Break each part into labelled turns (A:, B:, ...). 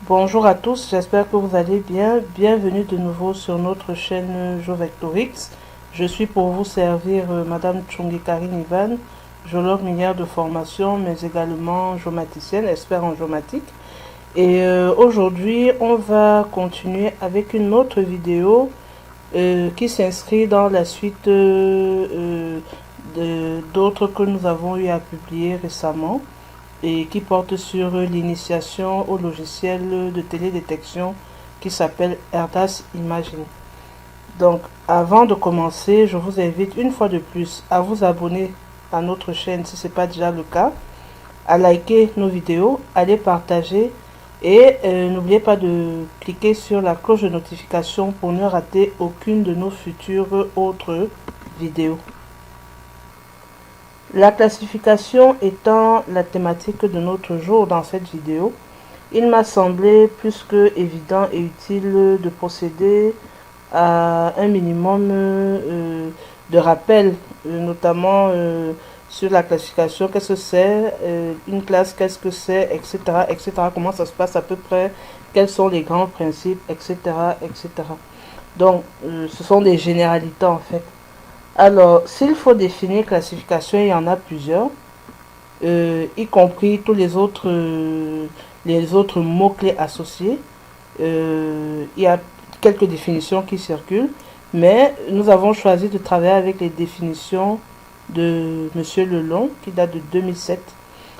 A: Bonjour à tous, j'espère que vous allez bien. Bienvenue de nouveau sur notre chaîne Jovectorix. Je suis pour vous servir Madame Karine Ivan, géologue minière de formation, mais également géomaticienne, expert en géomatique. Et aujourd'hui, on va continuer avec une autre vidéo qui s'inscrit dans la suite d'autres que nous avons eu à publier récemment et qui porte sur l'initiation au logiciel de télédétection qui s'appelle Erdas Imaging. Donc, avant de commencer, je vous invite une fois de plus à vous abonner à notre chaîne si ce n'est pas déjà le cas, à liker nos vidéos, à les partager et n'oubliez pas de cliquer sur la cloche de notification pour ne rater aucune de nos futures autres vidéos. La classification étant la thématique de notre jour dans cette vidéo, il m'a semblé plus que évident et utile de procéder à un minimum de rappel, notamment sur la classification, qu'est-ce que c'est, une classe, qu'est-ce que c'est, etc., etc., comment ça se passe à peu près, quels sont les grands principes, etc., etc. Donc, ce sont des généralités en fait. Alors, s'il faut définir classification, il y en a plusieurs, y compris tous les autres mots-clés associés. Il y a quelques définitions qui circulent, mais nous avons choisi de travailler avec les définitions de Monsieur Lelong, qui date de 2007.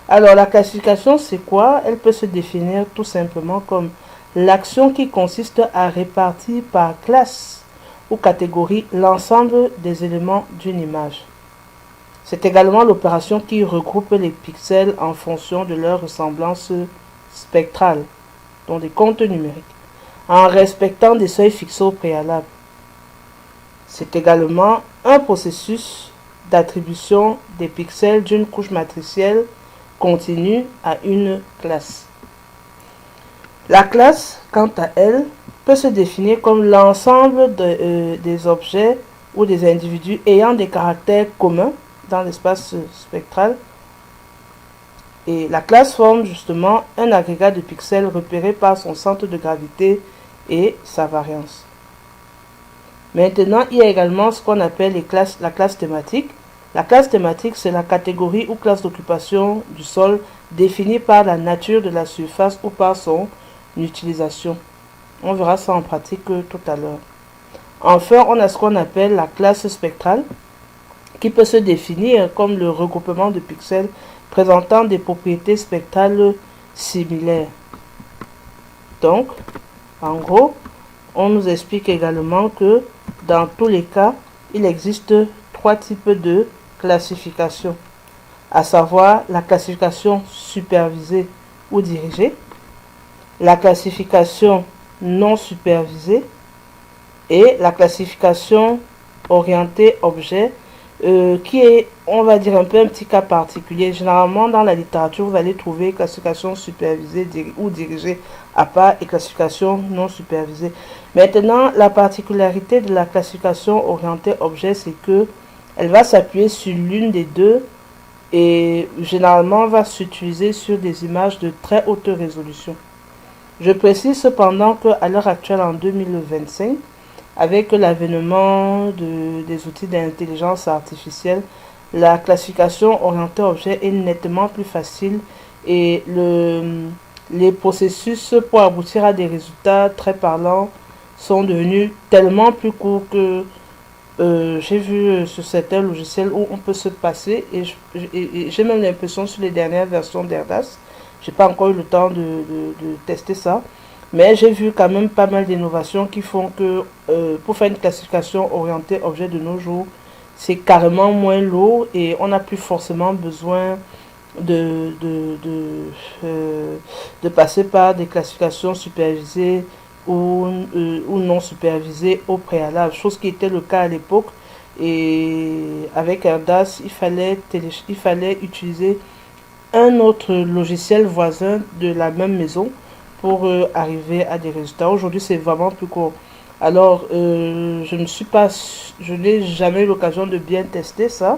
A: Alors, la classification, c'est quoi? Elle peut se définir tout simplement comme l'action qui consiste à répartir par classe ou catégorie l'ensemble des éléments d'une image. C'est également l'opération qui regroupe les pixels en fonction de leur ressemblance spectrale, donc des comptes numériques, en respectant des seuils fixés au préalable. C'est également un processus d'attribution des pixels d'une couche matricielle continue à une classe. La classe, quant à elle, peut se définir comme l'ensemble des objets ou des individus ayant des caractères communs dans l'espace spectral. Et la classe forme justement un agrégat de pixels repéré par son centre de gravité et sa variance. Maintenant, il y a également ce qu'on appelle la classe thématique. La classe thématique, c'est la catégorie ou classe d'occupation du sol définie par la nature de la surface ou par son utilisation. On verra ça en pratique tout à l'heure. Enfin, on a ce qu'on appelle la classe spectrale, qui peut se définir comme le regroupement de pixels présentant des propriétés spectrales similaires. Donc, en gros, on nous explique également que dans tous les cas, il existe trois types de classification, à savoir la classification supervisée ou dirigée, la classification non supervisée et la classification orientée objet qui est, on va dire, un peu un petit cas particulier. Généralement, dans la littérature, vous allez trouver classification supervisée ou dirigée à part et classification non supervisée. Maintenant, la particularité de la classification orientée objet, c'est que elle va s'appuyer sur l'une des deux et généralement va s'utiliser sur des images de très haute résolution. Je précise cependant qu'à l'heure actuelle, en 2025, avec l'avènement des outils d'intelligence artificielle, la classification orientée objet est nettement plus facile et les processus pour aboutir à des résultats très parlants sont devenus tellement plus courts que j'ai vu sur certains logiciels où on peut se passer et j'ai même l'impression sur les dernières versions d'Erdas, j'ai pas encore eu le temps de tester ça, mais j'ai vu quand même pas mal d'innovations qui font que pour faire une classification orientée objet de nos jours, c'est carrément moins lourd et on n'a plus forcément besoin de passer par des classifications supervisées ou non supervisées au préalable, chose qui était le cas à l'époque. Et avec Erdas, il fallait utiliser un autre logiciel voisin de la même maison pour arriver à des résultats. Aujourd'hui, c'est vraiment plus court. Alors, je n'ai jamais eu l'occasion de bien tester ça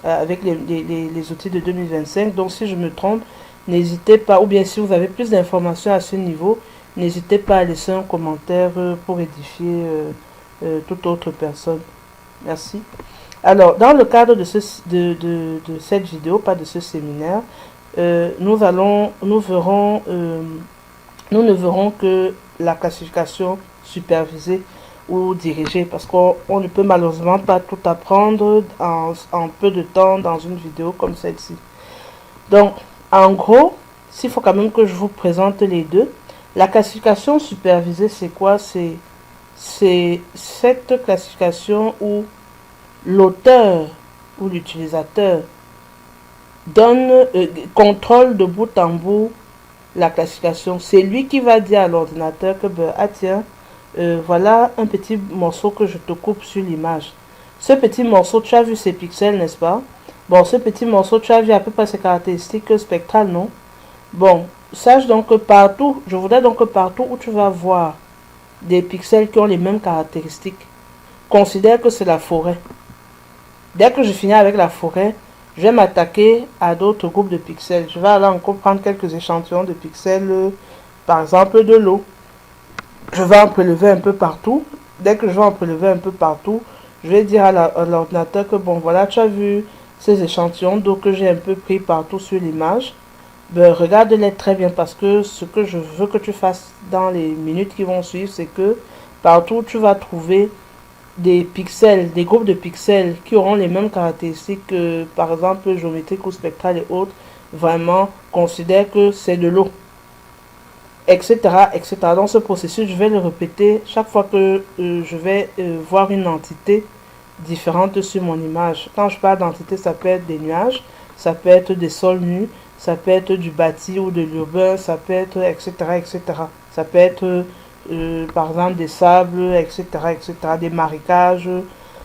A: avec les outils de 2025. Donc, si je me trompe, n'hésitez pas, ou bien si vous avez plus d'informations à ce niveau, n'hésitez pas à laisser un commentaire pour édifier toute autre personne. Merci. Alors, dans le cadre de cette vidéo, pas de ce séminaire, nous ne verrons que la classification supervisée ou dirigée, parce qu'on ne peut malheureusement pas tout apprendre en peu de temps dans une vidéo comme celle-ci. Donc, en gros, s'il faut quand même que je vous présente les deux, la classification supervisée, c'est quoi? C'est cette classification où l'auteur ou l'utilisateur contrôle de bout en bout la classification. C'est lui qui va dire à l'ordinateur que ah tiens, voilà un petit morceau que je te coupe sur l'image. Ce petit morceau, tu as vu ses pixels, n'est-ce pas? Bon, ce petit morceau, tu as vu à peu près ses caractéristiques spectrales, non? Bon, sache donc que partout, je voudrais donc que partout où tu vas voir des pixels qui ont les mêmes caractéristiques, considère que c'est la forêt. Dès que je finis avec la forêt, je vais m'attaquer à d'autres groupes de pixels. Je vais aller encore prendre quelques échantillons de pixels, par exemple de l'eau. Je vais en prélever un peu partout. Dès que je vais en prélever un peu partout, je vais dire à l'ordinateur que bon, voilà, tu as vu ces échantillons d'eau que j'ai un peu pris partout sur l'image. Ben, regarde-les très bien parce que ce que je veux que tu fasses dans les minutes qui vont suivre, c'est que partout tu vas trouver des pixels, des groupes de pixels qui auront les mêmes caractéristiques que par exemple géométrique ou spectrale et autres. Vraiment, considère que c'est de l'eau, etc., etc. Dans ce processus, je vais le répéter chaque fois que je vais voir une entité différente sur mon image. Quand je parle d'entité, ça peut être des nuages, ça peut être des sols nus, ça peut être du bâti ou de l'urbain, ça peut être, etc., etc. Ça peut être, par exemple, des sables, etc., etc., des marécages.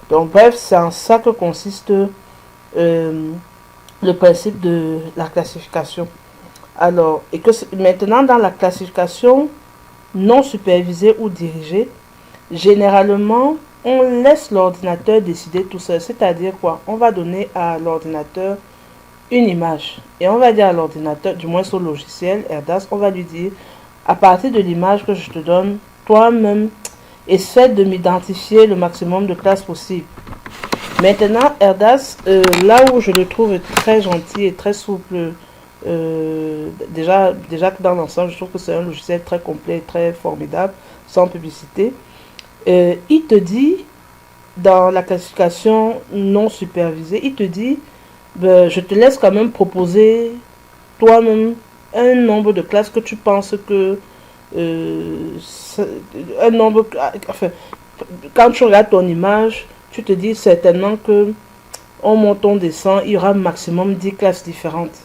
A: Donc, bref, c'est en ça que consiste le principe de la classification. Alors, et que maintenant, dans la classification non supervisée ou dirigée, généralement, on laisse l'ordinateur décider tout seul. C'est-à-dire quoi? On va donner à l'ordinateur une image. Et on va dire à l'ordinateur, du moins sur le logiciel Erdas, on va lui dire, à partir de l'image que je te donne, toi-même, essaie de m'identifier le maximum de classes possible. Maintenant, Erdas, là où je le trouve très gentil et très souple, déjà que dans l'ensemble, je trouve que c'est un logiciel très complet, très formidable, sans publicité. Il te dit, dans la classification non supervisée, il te dit, ben, je te laisse quand même proposer toi-même un nombre de classes que tu penses que un nombre, enfin, quand tu regardes ton image, tu te dis certainement que on monte, on descend, il y aura maximum 10 classes différentes.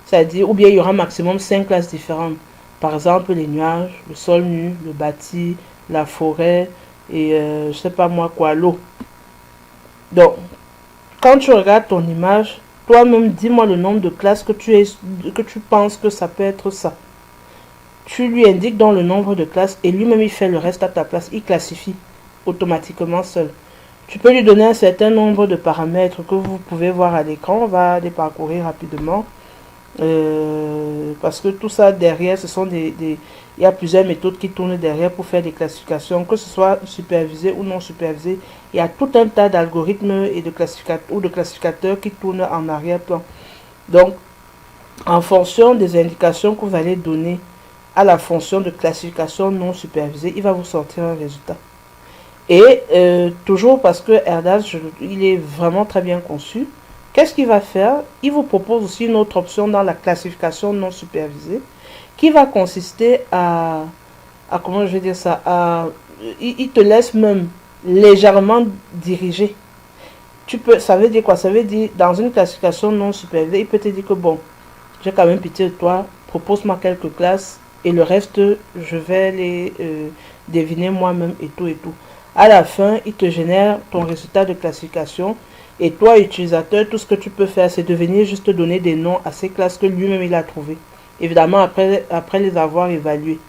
A: C'est-à-dire, ou bien il y aura maximum 5 classes différentes. Par exemple, les nuages, le sol nu, le bâti, la forêt et je sais pas moi quoi, l'eau. Donc, quand tu regardes ton image, toi-même, dis-moi le nombre de classes que tu penses que ça peut être ça. Tu lui indiques dans le nombre de classes et lui-même il fait le reste à ta place. Il classifie automatiquement seul. Tu peux lui donner un certain nombre de paramètres que vous pouvez voir à l'écran. On va les parcourir rapidement. Parce que tout ça derrière, ce sont il y a plusieurs méthodes qui tournent derrière pour faire des classifications, que ce soit supervisé ou non supervisé. Il y a tout un tas d'algorithmes et de classificateurs qui tournent en arrière-plan. Donc, en fonction des indications que vous allez donner à la fonction de classification non supervisée, il va vous sortir un résultat. Et toujours parce que Erdas, il est vraiment très bien conçu. Qu'est-ce qu'il va faire? Il vous propose aussi une autre option dans la classification non supervisée qui va consister à comment je vais dire ça, il te laisse même légèrement diriger. Ça veut dire quoi? Ça veut dire, dans une classification non supervisée, il peut te dire que bon, j'ai quand même pitié de toi, propose-moi quelques classes et le reste, je vais les deviner moi-même et tout et tout. À la fin, il te génère ton résultat de classification. Et toi, utilisateur, tout ce que tu peux faire, c'est de venir juste donner des noms à ces classes que lui-même il a trouvées. Évidemment, après les avoir évaluées.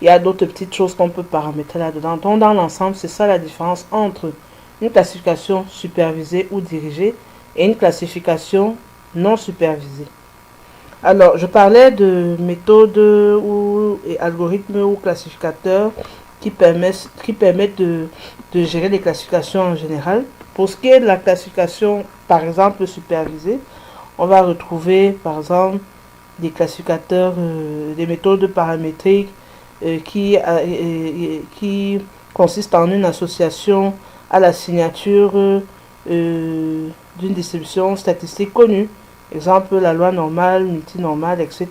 A: Il y a d'autres petites choses qu'on peut paramétrer là-dedans. Donc, dans l'ensemble, c'est ça la différence entre une classification supervisée ou dirigée et une classification non supervisée. Alors, je parlais de méthodes ou et algorithmes ou classificateurs qui permettent de gérer les classifications en général. Pour ce qui est de la classification, par exemple, supervisée, on va retrouver, par exemple, des classificateurs, des méthodes paramétriques qui consistent en une association à la signature d'une distribution statistique connue. Exemple, la loi normale, multinormale, etc.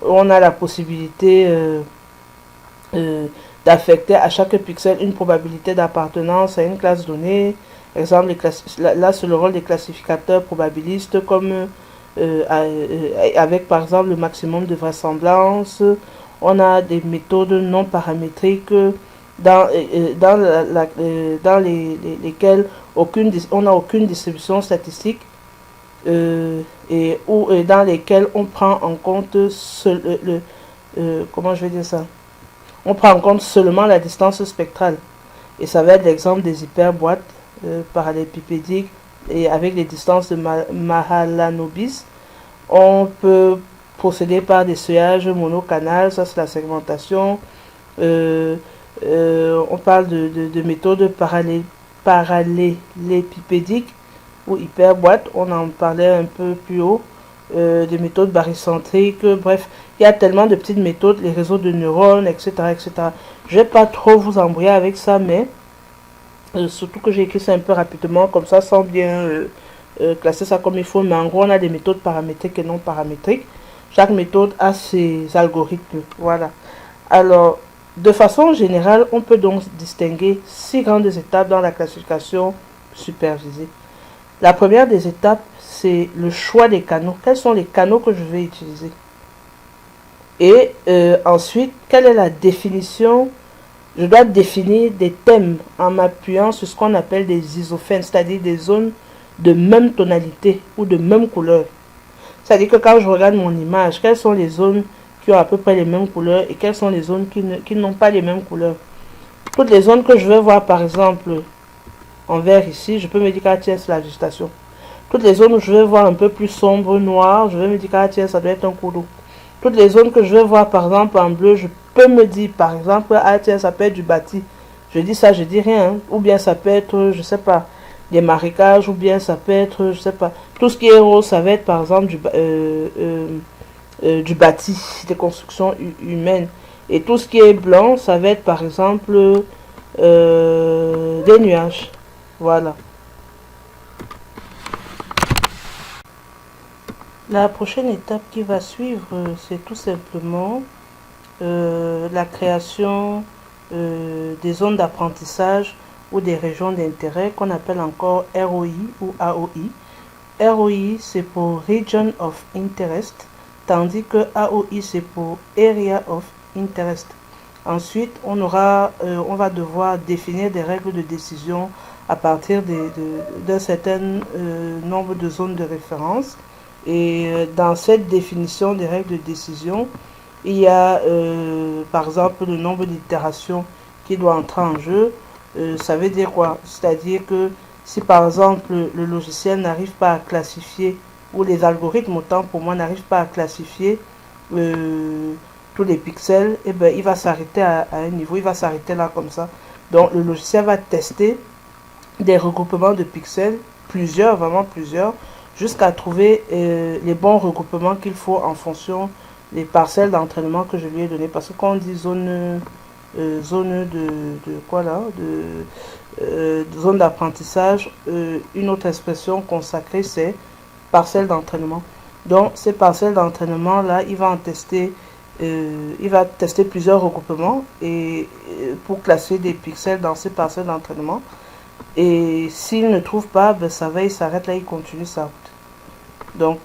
A: On a la possibilité euh, d'affecter à chaque pixel une probabilité d'appartenance à une classe donnée. Exemple, là, c'est le rôle des classificateurs probabilistes comme avec par exemple le maximum de vraisemblance. On a des méthodes non paramétriques dans lesquelles on n'a aucune distribution statistique et dans lesquelles on prend en compte comment je vais dire ça, on prend en compte seulement la distance spectrale. Et ça va être l'exemple des hyperboîtes parallélépipédiques et avec les distances de Mahalanobis. On peut procéder par des seuillages monocanal, ça c'est la segmentation. On parle de méthodes parallélépipédiques ou hyperboîtes, on en parlait un peu plus haut. Des méthodes barycentriques, bref, il y a tellement de petites méthodes, les réseaux de neurones, etc. etc. Je ne vais pas trop vous embrouiller avec ça, mais surtout que j'ai écrit ça un peu rapidement, comme ça, sans bien classer ça comme il faut. Mais en gros, on a des méthodes paramétriques et non paramétriques. Chaque méthode a ses algorithmes. Voilà. Alors, de façon générale, on peut donc distinguer 6 grandes étapes dans la classification supervisée. La première des étapes, c'est le choix des canaux. Quels sont les canaux que je vais utiliser? Et ensuite, quelle est la définition? Je dois définir des thèmes en m'appuyant sur ce qu'on appelle des isophènes, c'est-à-dire des zones de même tonalité ou de même couleur. C'est-à-dire que quand je regarde mon image, quelles sont les zones qui ont à peu près les mêmes couleurs et quelles sont les zones qui n'ont pas les mêmes couleurs. Toutes les zones que je vais voir, par exemple, en vert ici, je peux me dire, ah tiens, c'est la végétation. Toutes les zones où je vais voir un peu plus sombre, noir, je vais me dire, ah tiens, ça doit être un cours d'eau. Toutes les zones que je vais voir, par exemple, en bleu, je peux me dire, par exemple, ah tiens, ça peut être du bâti. Je dis ça, je dis rien. Hein. Ou bien ça peut être, je sais pas, des marécages, ou bien ça peut être, je sais pas. Tout ce qui est rose, ça va être, par exemple, du bâti, des constructions humaines. Et tout ce qui est blanc, ça va être, par exemple, des nuages. Voilà. La prochaine étape qui va suivre, c'est tout simplement la création des zones d'apprentissage ou des régions d'intérêt qu'on appelle encore ROI ou AOI. ROI, c'est pour Region of Interest, tandis que AOI, c'est pour Area of Interest. Ensuite, on va devoir définir des règles de décision à partir d'un certain nombre de zones de référence. Et dans cette définition des règles de décision, il y a par exemple le nombre d'itérations qui doit entrer en jeu. Ça veut dire quoi? C'est-à-dire que si par exemple le logiciel n'arrive pas à classifier, ou les algorithmes autant pour moi n'arrivent pas à classifier tous les pixels, et ben il va s'arrêter à un niveau, il va s'arrêter là comme ça. Donc le logiciel va tester des regroupements de pixels, plusieurs, vraiment plusieurs, jusqu'à trouver les bons regroupements qu'il faut en fonction des parcelles d'entraînement que je lui ai donné. Parce que quand on dit zone de quoi là, zone d'apprentissage, une autre expression consacrée c'est parcelle d'entraînement. Donc ces parcelles d'entraînement là, il va tester plusieurs regroupements et pour classer des pixels dans ces parcelles d'entraînement. Et s'il ne trouve pas, ben ça va, il s'arrête là, il continue sa route. Donc,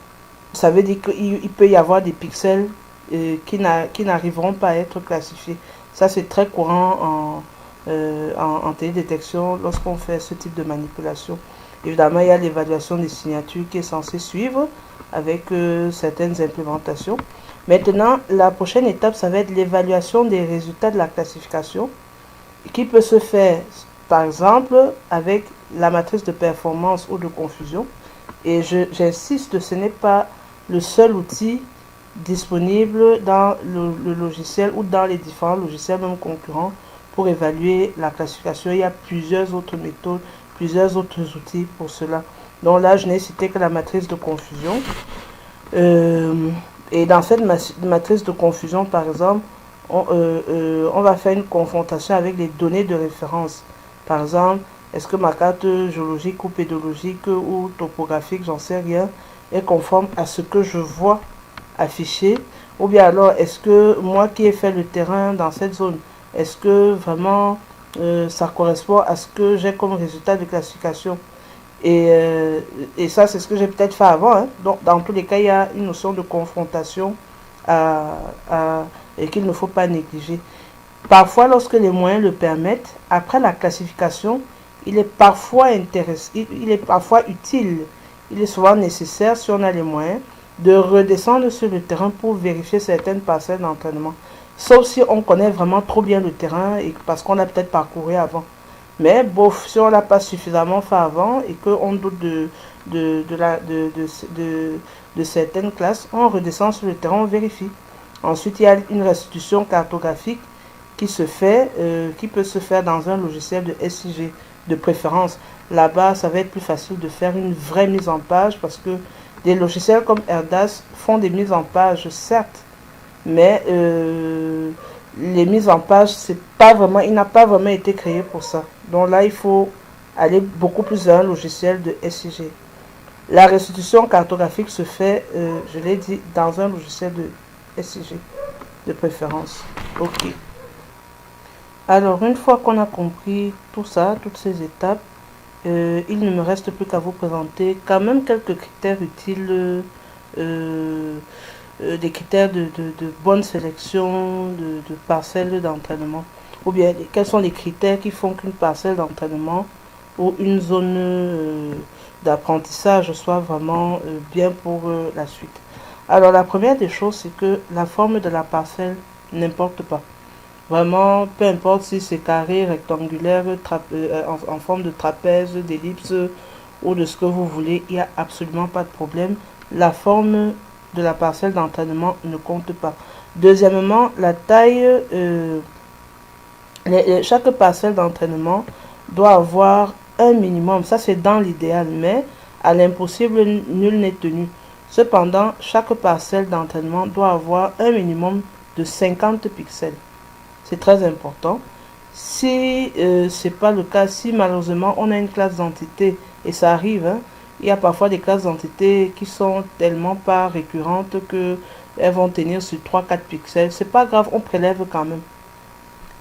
A: ça veut dire qu'il peut y avoir des pixels qui n'arriveront pas à être classifiés. Ça, c'est très courant en télédétection lorsqu'on fait ce type de manipulation. Évidemment, il y a l'évaluation des signatures qui est censée suivre avec certaines implémentations. Maintenant, la prochaine étape, ça va être l'évaluation des résultats de la classification qui peut se faire, par exemple, avec la matrice de performance ou de confusion. Et j'insiste, ce n'est pas le seul outil disponible dans le logiciel ou dans les différents logiciels même concurrents pour évaluer la classification. Il y a plusieurs autres méthodes, plusieurs autres outils pour cela. Donc là, je n'ai cité que la matrice de confusion. Et dans cette matrice de confusion, par exemple, on va faire une confrontation avec les données de référence. Par exemple, est-ce que ma carte géologique ou pédologique ou topographique, j'en sais rien, est conforme à ce que je vois affiché? Ou bien alors, est-ce que moi qui ai fait le terrain dans cette zone, est-ce que vraiment ça correspond à ce que j'ai comme résultat de classification? Et ça, c'est ce que j'ai peut-être fait avant. Hein. Donc, dans tous les cas, il y a une notion de confrontation et qu'il ne faut pas négliger. Parfois, lorsque les moyens le permettent, après la classification, il est parfois il est parfois utile, il est souvent nécessaire, si on a les moyens, de redescendre sur le terrain pour vérifier certaines parcelles d'entraînement. Sauf si on connaît vraiment trop bien le terrain et parce qu'on a peut-être parcouru avant. Mais bof, si on l'a pas suffisamment fait avant et qu'on doute de certaines classes, on redescend sur le terrain, on vérifie. Ensuite, il y a une restitution cartographique qui qui peut se faire dans un logiciel de SIG de préférence. Là-bas, ça va être plus facile de faire une vraie mise en page parce que des logiciels comme Erdas font des mises en page, certes, mais les mises en page, c'est pas vraiment, il n'a pas vraiment été créé pour ça. Donc là, il faut aller beaucoup plus vers un logiciel de SIG. La restitution cartographique se fait, je l'ai dit, dans un logiciel de SIG de préférence. Ok. Alors, une fois qu'on a compris tout ça, toutes ces étapes, il ne me reste plus qu'à vous présenter quand même quelques critères utiles, des critères de bonne sélection de parcelles d'entraînement. Ou bien, quels sont les critères qui font qu'une parcelle d'entraînement ou une zone d'apprentissage soit vraiment bien pour la suite. Alors, la première des choses, c'est que la forme de la parcelle n'importe pas. Vraiment, peu importe si c'est carré, rectangulaire, en forme de trapèze, d'ellipse ou de ce que vous voulez, il n'y a absolument pas de problème. La forme de la parcelle d'entraînement ne compte pas. Deuxièmement, la taille, chaque parcelle d'entraînement doit avoir un minimum. Ça, c'est dans l'idéal, mais à l'impossible, nul n'est tenu. Cependant, chaque parcelle d'entraînement doit avoir un minimum de 50 pixels. C'est très important. Si ce n'est pas le cas, si malheureusement on a une classe d'entité, et ça arrive, hein, il y a parfois des classes d'entité qui sont tellement pas récurrentes qu'elles vont tenir sur 3-4 pixels. C'est pas grave, on prélève quand même.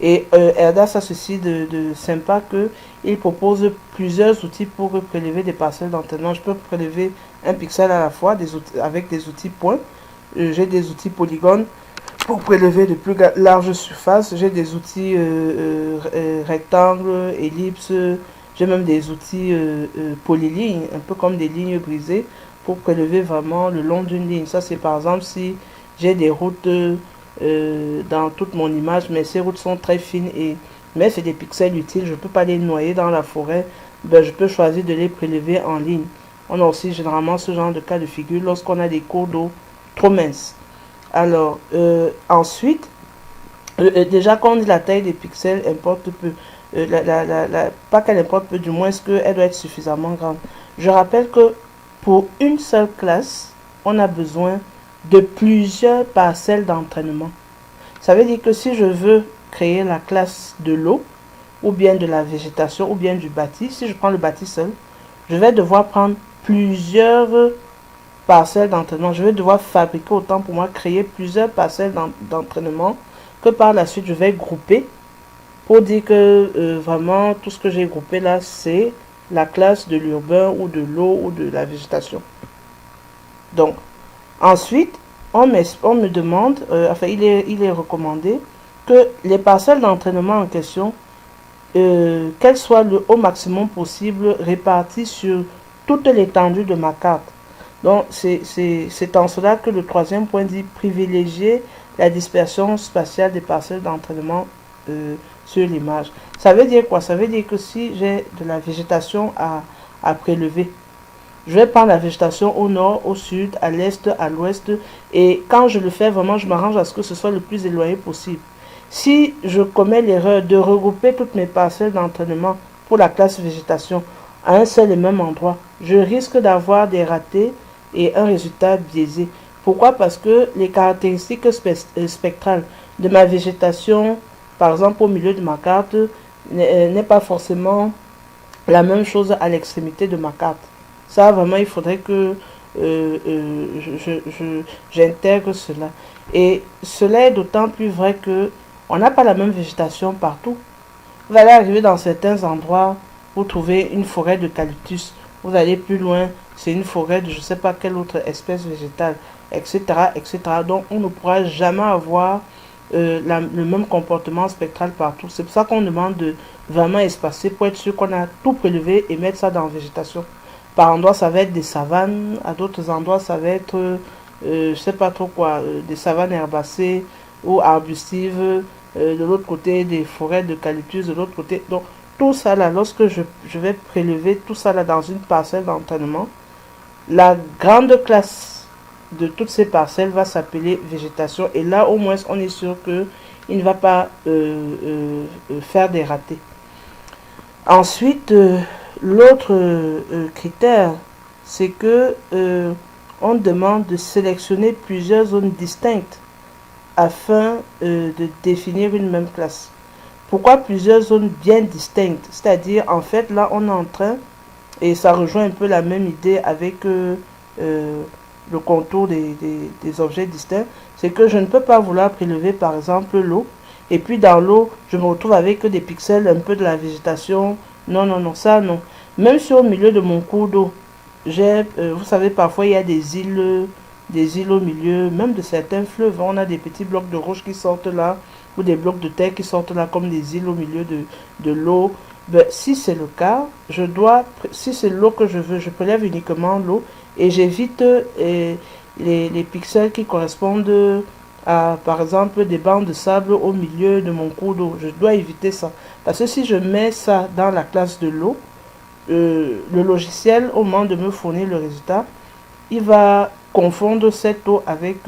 A: Et Erdas a ceci de sympa qu'il propose plusieurs outils pour prélever des parcelles d'entraînement. Je peux prélever un pixel à la fois avec des outils points. J'ai des outils polygones pour prélever de plus larges surfaces. J'ai des outils rectangles, ellipses. J'ai même des outils polylignes, un peu comme des lignes brisées, pour prélever vraiment le long d'une ligne. Ça, c'est par exemple si j'ai des routes dans toute mon image, mais ces routes sont très fines, mais c'est des pixels utiles. Je ne peux pas les noyer dans la forêt. Ben, je peux choisir de les prélever en ligne. On a aussi généralement ce genre de cas de figure lorsqu'on a des cours d'eau trop minces. Alors, ensuite, déjà quand on dit la taille des pixels importe peu. Pas qu'elle importe peu, du moins est-ce qu'elle doit être suffisamment grande. Je rappelle que pour une seule classe, on a besoin de plusieurs parcelles d'entraînement. Ça veut dire que si je veux créer la classe de l'eau, ou bien de la végétation, ou bien du bâti, si je prends le bâti seul, je vais devoir prendre plusieurs parcelles d'entraînement. Je vais devoir fabriquer autant pour moi, créer plusieurs parcelles d'entraînement que par la suite je vais grouper pour dire que vraiment tout ce que j'ai groupé là c'est la classe de l'urbain ou de l'eau ou de la végétation. Donc ensuite on me demande, enfin il est recommandé que les parcelles d'entraînement en question qu'elles soient le au maximum possible réparties sur toute l'étendue de ma carte. Donc, c'est en cela que le troisième point dit privilégier la dispersion spatiale des parcelles d'entraînement sur l'image. Ça veut dire quoi? Ça veut dire que si j'ai de la végétation à prélever, Je vais prendre la végétation au nord, au sud, à l'est, à l'ouest. Et quand je le fais, vraiment, je m'arrange à ce que ce soit le plus éloigné possible. Si je commets l'erreur de regrouper toutes mes parcelles d'entraînement pour la classe végétation à un seul et même endroit, je risque d'avoir des ratés et un résultat biaisé. Pourquoi? Parce que les caractéristiques spectrales de ma végétation, par exemple au milieu de ma carte, n'est pas forcément la même chose à l'extrémité de ma carte. Ça, vraiment, il faudrait que j'intègre cela. Et cela est d'autant plus vrai que on n'a pas la même végétation partout. Vous allez arriver dans certains endroits, vous trouvez une forêt d'eucalyptus. Vous allez plus loin, c'est une forêt de je ne sais pas quelle autre espèce végétale, etc., etc. Donc, on ne pourra jamais avoir le même comportement spectral partout. C'est pour ça qu'on demande de vraiment espacer pour être sûr qu'on a tout prélevé et mettre ça dans la végétation. Par endroits, ça va être des savanes, à d'autres endroits, ça va être, je sais pas trop quoi, des savanes herbacées ou arbustives, de l'autre côté, des forêts d'eucalyptus, de l'autre côté. Donc, tout ça là, lorsque je vais prélever tout ça là dans une parcelle d'entraînement, la grande classe de toutes ces parcelles va s'appeler végétation. Et là, au moins, on est sûr qu'il ne va pas faire des ratés. Ensuite, l'autre critère, c'est que on demande de sélectionner plusieurs zones distinctes afin de définir une même classe. Pourquoi plusieurs zones bien distinctes? C'est-à-dire, en fait, là, on est en train, et ça rejoint un peu la même idée avec le contour des objets distincts, c'est que je ne peux pas vouloir prélever, par exemple, l'eau, et puis dans l'eau, je me retrouve avec des pixels, un peu de la végétation. Non, non, non, ça, non. Même si au milieu de mon cours d'eau, vous savez, parfois, il y a des îles au milieu, même de certains fleuves. On a des petits blocs de roches qui sortent là, ou des blocs de terre qui sortent là, comme des îles au milieu de l'eau. Ben, si c'est le cas, si c'est l'eau que je veux, je prélève uniquement l'eau et j'évite les pixels qui correspondent à, par exemple, des bancs de sable au milieu de mon cours d'eau. Je dois éviter ça. Parce que si je mets ça dans la classe de l'eau, le logiciel, au moment de me fournir le résultat, il va confondre cette eau avec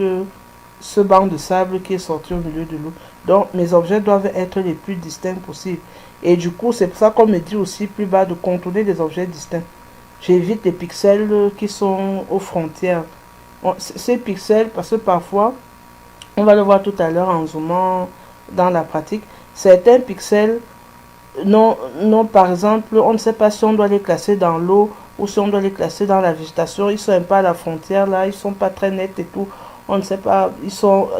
A: ce banc de sable qui est sorti au milieu de l'eau. Donc, mes objets doivent être les plus distincts possibles. Et du coup, c'est pour ça qu'on me dit aussi plus bas de contourner des objets distincts. J'évite les pixels qui sont aux frontières. Ces pixels, parce que parfois, on va le voir tout à l'heure en zoomant dans la pratique, certains pixels, non, par exemple, on ne sait pas si on doit les classer dans l'eau ou si on doit les classer dans la végétation. Ils sont un peu à la frontière là, ils sont pas très nets et tout. On ne sait pas,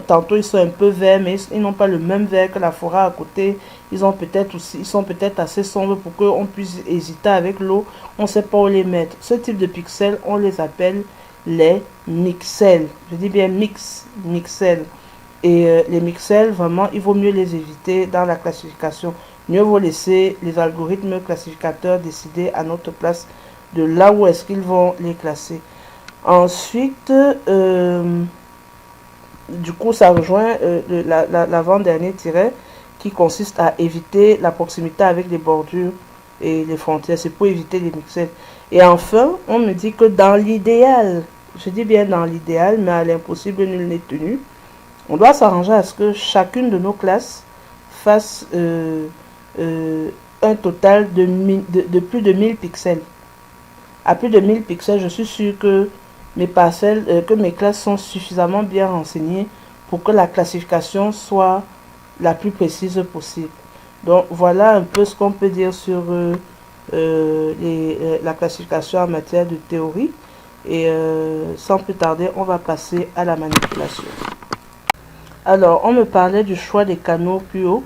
A: tantôt ils sont un peu verts, mais ils n'ont pas le même vert que la forêt à côté. Ils sont peut-être assez sombres pour qu'on puisse hésiter avec l'eau. On ne sait pas où les mettre. Ce type de pixels, on les appelle les mixels. Je dis bien mixels. Et les mixels, vraiment, il vaut mieux les éviter dans la classification. Mieux vaut laisser les algorithmes classificateurs décider à notre place de là où est-ce qu'ils vont les classer. Ensuite, du coup, ça rejoint l'avant-dernier tiret qui consiste à éviter la proximité avec les bordures et les frontières. C'est pour éviter les mixels. Et enfin, on me dit que dans l'idéal, je dis bien dans l'idéal, mais à l'impossible, nul n'est tenu, on doit s'arranger à ce que chacune de nos classes fasse un total de plus de 1000 pixels. À plus de 1000 pixels, je suis sûr que mes parcelles, que mes classes sont suffisamment bien renseignées pour que la classification soit la plus précise possible. Donc voilà un peu ce qu'on peut dire sur la classification en matière de théorie. Et sans plus tarder, on va passer à la manipulation. Alors, on me parlait du choix des canaux plus haut.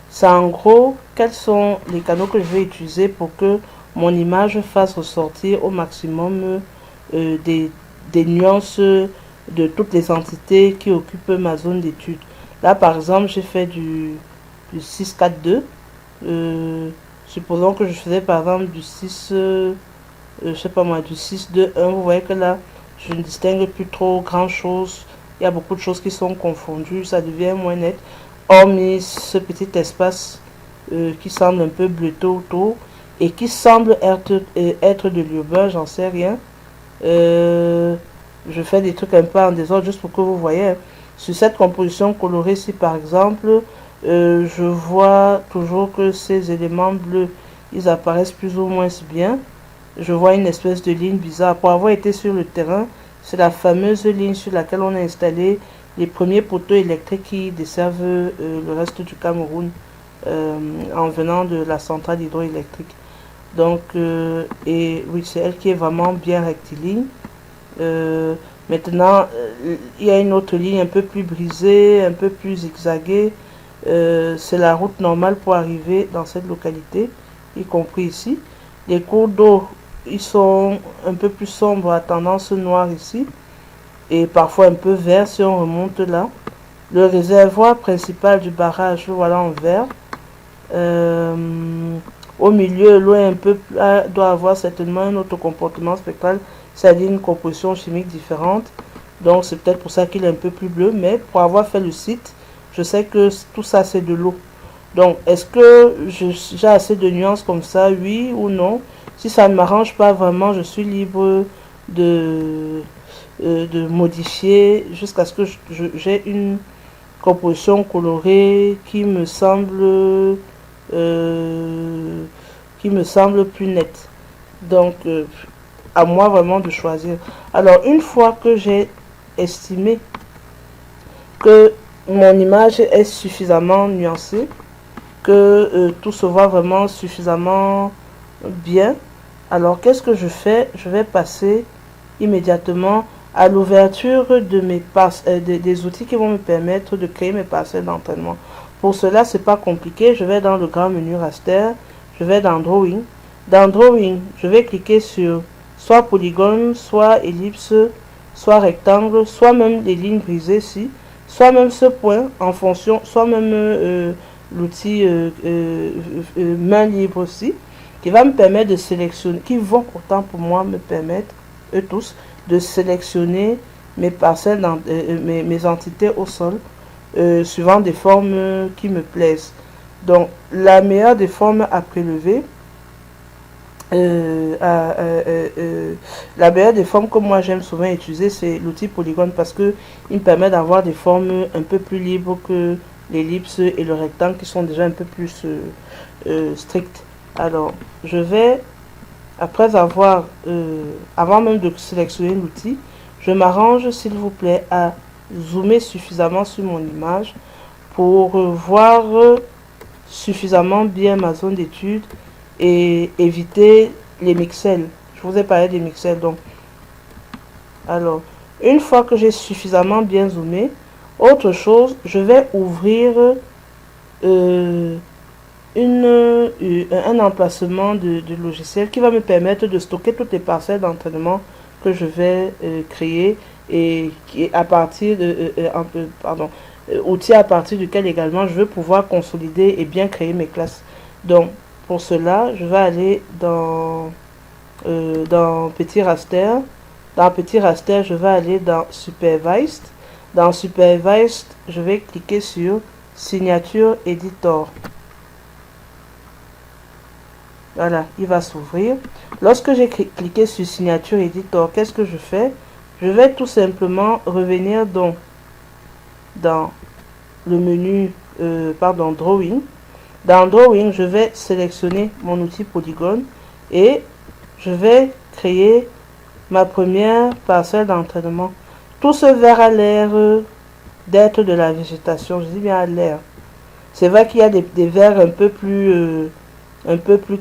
A: C'est en gros, quels sont les canaux que je vais utiliser pour que mon image fasse ressortir au maximum des nuances de toutes les entités qui occupent ma zone d'étude. Là, par exemple, j'ai fait du 6-4-2. Supposons que je faisais par exemple du 6, je sais pas moi, du 6-2-1. Vous voyez que là, je ne distingue plus trop grand chose. Il y a beaucoup de choses qui sont confondues, ça devient moins net. Hormis ce petit espace qui semble un peu bleuteux autour et qui semble être de l'urbain, j'en sais rien. Je fais des trucs un peu en désordre juste pour que vous voyez, hein. Sur cette composition colorée ci par exemple, je vois toujours que ces éléments bleus, ils apparaissent plus ou moins bien. Je vois une espèce de ligne bizarre. Pour avoir été sur le terrain, c'est la fameuse ligne sur laquelle on a installé les premiers poteaux électriques qui desservent le reste du Cameroun en venant de la centrale hydroélectrique. Donc, et oui, c'est elle qui est vraiment bien rectiligne. Maintenant, il y a une autre ligne un peu plus brisée, un peu plus zigzaguée. C'est la route normale pour arriver dans cette localité, y compris ici. Les cours d'eau, ils sont un peu plus sombres à tendance noire ici et parfois un peu vert si on remonte là. Le réservoir principal du barrage, voilà en vert. Au milieu, l'eau un peu doit avoir certainement un autre comportement spectral, c'est-à-dire une composition chimique différente. Donc c'est peut-être pour ça qu'il est un peu plus bleu, mais pour avoir fait le site, je sais que tout ça c'est de l'eau. Donc est-ce que j'ai assez de nuances comme ça, oui ou non? Si ça ne m'arrange pas vraiment, je suis libre de modifier jusqu'à ce que j'ai une composition colorée qui me semble plus nette. Donc à moi vraiment de choisir. Alors une fois que j'ai estimé que mon image est suffisamment nuancée, que tout se voit vraiment suffisamment bien, alors qu'est-ce que je fais? Je vais passer immédiatement à l'ouverture de des outils qui vont me permettre de créer mes parcelles d'entraînement. Pour cela, c'est pas compliqué. Je vais dans le grand menu raster, je vais dans Drawing. Dans Drawing, je vais cliquer sur soit polygone, soit ellipse, soit rectangle, soit même les lignes brisées ici, soit même ce point en fonction, soit même l'outil main libre aussi, qui va me permettre de sélectionner, qui vont autant pour moi me permettre, eux tous, de sélectionner mes parcelles, mes entités au sol, suivant des formes qui me plaisent. Donc, la meilleure des formes à prélever, la meilleure des formes que moi j'aime souvent utiliser, c'est l'outil polygone parce que il me permet d'avoir des formes un peu plus libres que l'ellipse et le rectangle qui sont déjà un peu plus strictes. Alors, je vais, après avoir, avant même de sélectionner l'outil, je m'arrange s'il vous plaît à zoomer suffisamment sur mon image pour voir suffisamment bien ma zone d'étude et éviter les mixels. Je vous ai parlé des mixels. Donc, alors, une fois que j'ai suffisamment bien zoomé, autre chose, je vais ouvrir un emplacement de logiciel qui va me permettre de stocker toutes les parcelles d'entraînement que je vais créer et qui est à partir de outil à partir duquel également je veux pouvoir consolider et bien créer mes classes. Donc pour cela, je vais aller dans petit raster. Dans petit raster, je vais aller dans Supervised. Dans Supervised, je vais cliquer sur Signature Editor. Voilà, il va s'ouvrir. Lorsque j'ai cliqué sur Signature Editor, qu'est-ce que je fais? Je vais tout simplement revenir dans le menu Drawing. Dans Drawing, je vais sélectionner mon outil polygone et je vais créer ma première parcelle d'entraînement. Tout ce vert a l'air d'être de la végétation. Je dis bien à l'air. C'est vrai qu'il y a des verts un peu plus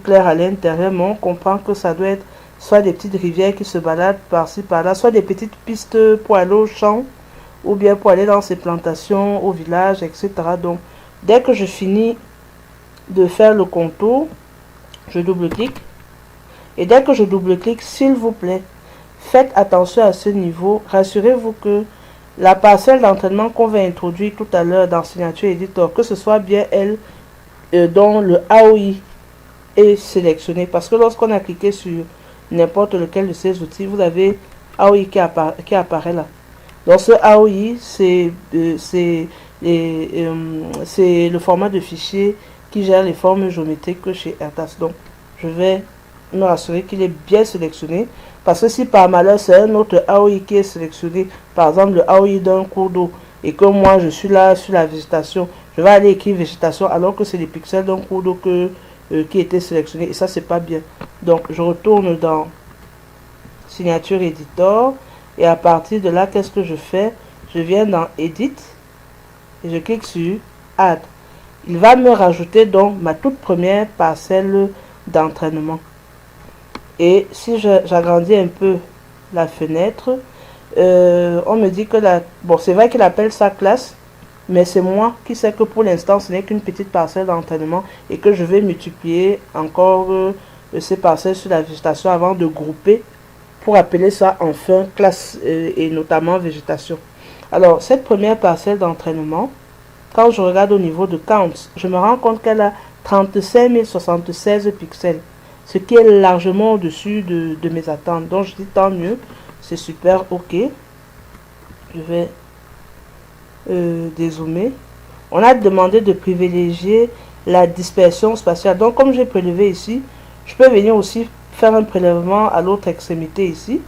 A: clairs à l'intérieur, mais on comprend que ça doit être soit des petites rivières qui se baladent par-ci par-là, soit des petites pistes pour aller au champ, ou bien pour aller dans ces plantations, au village, etc. Donc, dès que je finis de faire le contour, je double-clique. Et dès que je double-clique, s'il vous plaît, faites attention à ce niveau. Rassurez-vous que la parcelle d'entraînement qu'on va introduire tout à l'heure dans Signature Editor, que ce soit bien elle dont le AOI est sélectionné. Parce que lorsqu'on a cliqué sur n'importe lequel de ces outils, vous avez AOI qui apparaît là. Donc ce AOI, c'est le format de fichier qui gère les formes géométriques chez AirTask. Donc je vais me rassurer qu'il est bien sélectionné. Parce que si par malheur c'est un autre AOI qui est sélectionné, par exemple le AOI d'un cours d'eau, et que moi je suis là sur la végétation, je vais aller écrire végétation alors que c'est les pixels d'un cours d'eau qui était sélectionné, et ça c'est pas bien. Donc je retourne dans signature editor, et à partir de là, qu'est-ce que je fais? Je viens dans edit et je clique sur add. Il va me rajouter donc ma toute première parcelle d'entraînement. Et si j'agrandis un peu la fenêtre, on me dit que bon, c'est vrai qu'il appelle ça classe, mais c'est moi qui sais que pour l'instant ce n'est qu'une petite parcelle d'entraînement et que je vais multiplier encore ces parcelles sur la végétation avant de grouper pour appeler ça enfin classe et notamment végétation. Alors cette première parcelle d'entraînement, quand je regarde au niveau de count, je me rends compte qu'elle a 35 076 pixels, ce qui est largement au-dessus de mes attentes. Donc je dis tant mieux, c'est super, ok. Je vais dézoomer. On a demandé de privilégier la dispersion spatiale. Donc comme j'ai prélevé ici, je peux venir aussi faire un prélèvement à l'autre extrémité ici.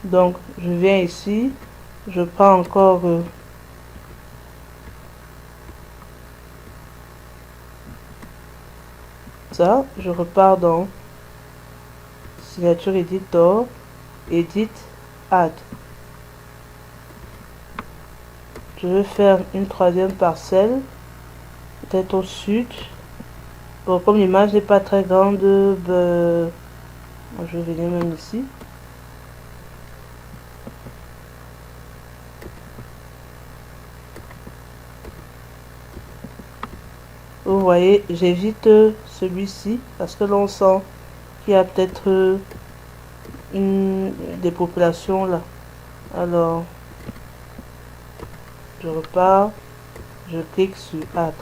A: Donc je viens ici, je prends encore ça, je repars dans signature editor, edit, add. Je vais faire une troisième parcelle, peut-être au sud. Bon, comme l'image n'est pas très grande, je vais venir même ici. Vous voyez, j'évite celui-ci parce que l'on sent qu'il y a peut-être des populations là. Alors, je repars, je clique sur add.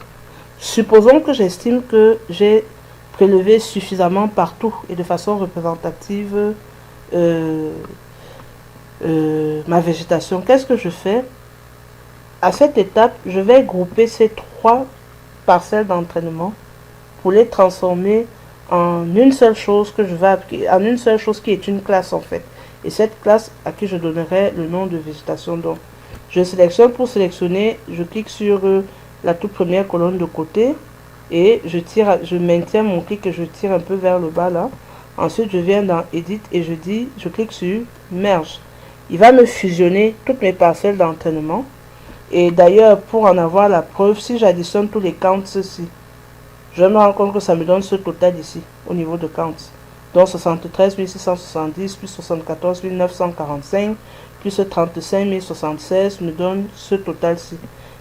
A: Supposons que j'estime que j'ai prélevé suffisamment partout et de façon représentative ma végétation. Qu'est-ce que je fais? À cette étape, je vais grouper ces trois parcelles d'entraînement pour les transformer en une seule chose que je vais appliquer, en une seule chose qui est une classe en fait. Et cette classe à qui je donnerai le nom de végétation. Donc, je sélectionne pour sélectionner, je clique sur la toute première colonne de côté et je maintiens mon clic et je tire un peu vers le bas là. Ensuite, je viens dans Edit et je clique sur Merge. Il va me fusionner toutes mes parcelles d'entraînement. Et d'ailleurs, pour en avoir la preuve, si j'additionne tous les counts ici, je me rends compte que ça me donne ce total ici, au niveau de counts. Donc 73 670 plus 74 945 plus 35 076 me donne ce total-ci.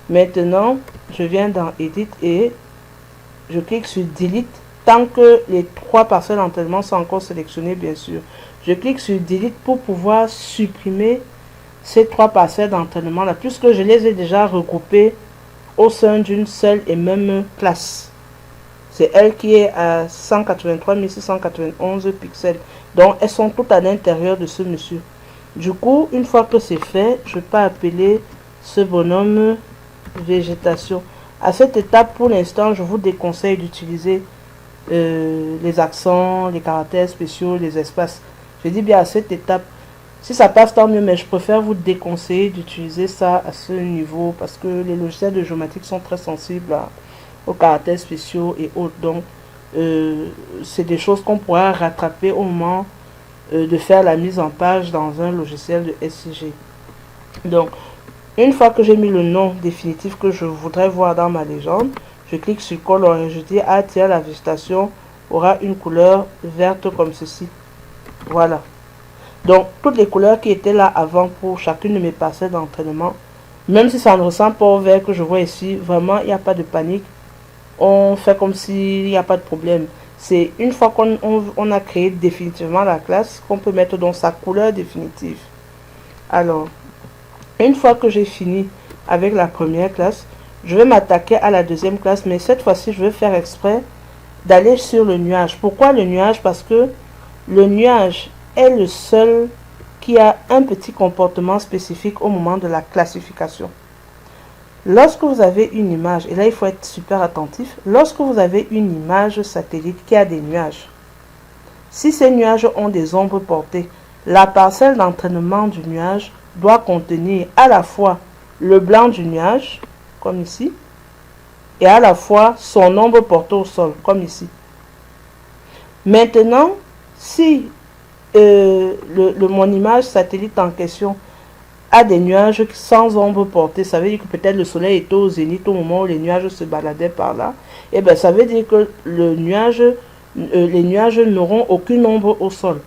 A: Maintenant, je viens dans Edit et je clique sur Delete tant que les trois parcelles d'entraînement sont encore sélectionnées, bien sûr. Je clique sur Delete pour pouvoir supprimer ces trois parcelles d'entraînement là, puisque je les ai déjà regroupées au sein d'une seule et même classe. C'est elle qui est à 183 691 pixels. Donc, elles sont toutes à l'intérieur de ce monsieur. Du coup, une fois que c'est fait, je peux appeler ce bonhomme végétation. À cette étape, pour l'instant, je vous déconseille d'utiliser les accents, les caractères spéciaux, les espaces. Je dis bien à cette étape. Si ça passe, tant mieux, mais je préfère vous déconseiller d'utiliser ça à ce niveau parce que les logiciels de géométrique sont très sensibles aux caractères spéciaux et autres. Donc, c'est des choses qu'on pourra rattraper au moment de faire la mise en page dans un logiciel de SCG. Donc, une fois que j'ai mis le nom définitif que je voudrais voir dans ma légende, je clique sur Color et je dis, ah tiens, la végétation aura une couleur verte comme ceci. Voilà. Donc, toutes les couleurs qui étaient là avant pour chacune de mes parcelles d'entraînement, même si ça ne ressemble pas au vert que je vois ici, vraiment, il n'y a pas de panique. On fait comme s'il n'y a pas de problème. C'est une fois qu'on a créé définitivement la classe qu'on peut mettre dans sa couleur définitive. Alors, une fois que j'ai fini avec la première classe, je vais m'attaquer à la deuxième classe, mais cette fois-ci, je vais faire exprès d'aller sur le nuage. Pourquoi le nuage? Parce que le nuage est le seul qui a un petit comportement spécifique au moment de la classification. Lorsque vous avez une image, et là il faut être super attentif, lorsque vous avez une image satellite qui a des nuages, si ces nuages ont des ombres portées, la parcelle d'entraînement du nuage doit contenir à la fois le blanc du nuage, comme ici, et à la fois son ombre portée au sol, comme ici. Maintenant, si mon image satellite en question a des nuages sans ombre portée, ça veut dire que peut-être le soleil était au zénith au moment où les nuages se baladaient par là, et bien ça veut dire que les nuages n'auront aucune ombre au sol.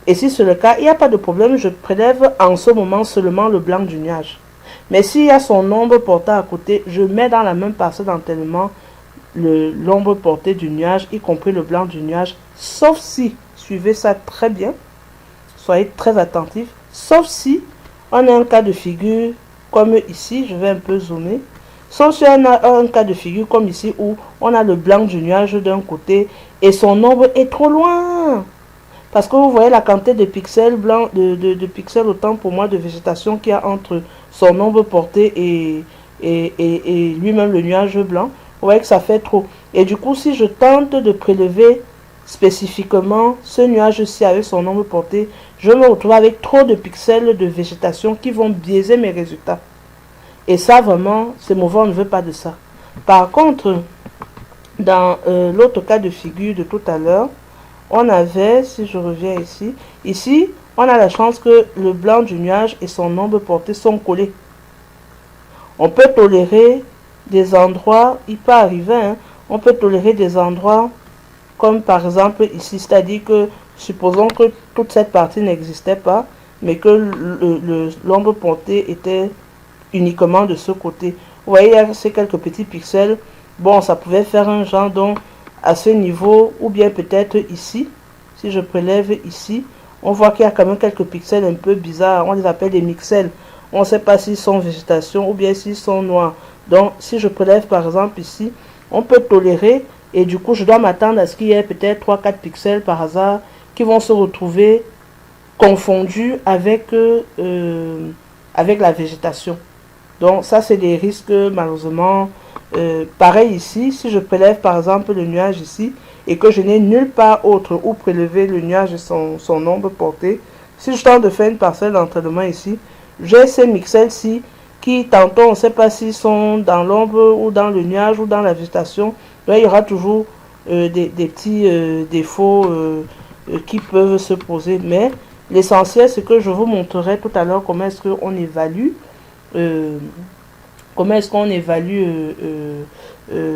A: Et si c'est le cas, il n'y a pas de problème, je prélève en ce moment seulement le blanc du nuage. Mais s'il y a son ombre portée à côté, je mets dans la même parcelle d'entraînement l'ombre portée du nuage, y compris le blanc du nuage, sauf si, suivez ça très bien, soyez très attentifs, sauf si on a un cas de figure comme ici, je vais un peu zoomer, sauf si on a un cas de figure comme ici où on a le blanc du nuage d'un côté et son ombre est trop loin. Parce que vous voyez la quantité de pixels blancs, de pixels autant pour moi de végétation qu'il y a entre son ombre portée et lui-même le nuage blanc. Vous voyez que ça fait trop. Et du coup, si je tente de prélever spécifiquement ce nuage-ci avec son ombre portée, je me retrouve avec trop de pixels de végétation qui vont biaiser mes résultats. Et ça, vraiment, c'est mauvais, on ne veut pas de ça. Par contre, dans l'autre cas de figure de tout à l'heure, on avait, si je reviens ici, on a la chance que le blanc du nuage et son ombre portée sont collés. On peut tolérer des endroits, il peut arriver, hein, on peut tolérer des endroits comme par exemple ici, c'est-à-dire que supposons que toute cette partie n'existait pas, mais que l'ombre portée était uniquement de ce côté. Vous voyez, il y a ces quelques petits pixels. Bon, ça pouvait faire un genre donc à ce niveau, ou bien peut-être ici, si je prélève ici, on voit qu'il y a quand même quelques pixels un peu bizarres, on les appelle des mixels. On ne sait pas s'ils sont végétation ou bien s'ils sont noirs. Donc, si je prélève par exemple ici, on peut tolérer et du coup, je dois m'attendre à ce qu'il y ait peut-être 3-4 pixels par hasard qui vont se retrouver confondus avec la végétation. Donc, ça, c'est des risques malheureusement. Pareil ici, si je prélève par exemple le nuage ici et que je n'ai nulle part autre où prélever le nuage et son ombre portée, si je tente de faire une parcelle d'entraînement ici, j'ai ces mixels-ci qui tantôt on ne sait pas s'ils sont dans l'ombre ou dans le nuage ou dans la végétation. Là, il y aura toujours des petits défauts qui peuvent se poser. Mais l'essentiel, c'est que je vous montrerai tout à l'heure comment est-ce qu'on évalue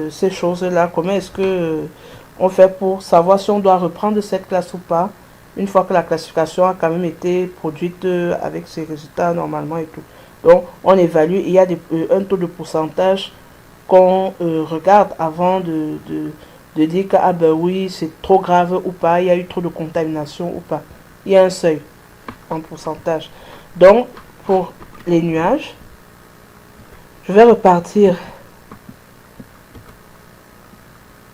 A: ces choses-là, comment est-ce que on fait pour savoir si on doit reprendre cette classe ou pas, une fois que la classification a quand même été produite avec ses résultats normalement et tout. Donc, on évalue, il y a un taux de pourcentage qu'on regarde avant de dire que, ah ben oui, c'est trop grave ou pas, il y a eu trop de contamination ou pas. Il y a un seuil en pourcentage. Donc, pour les nuages, je vais repartir.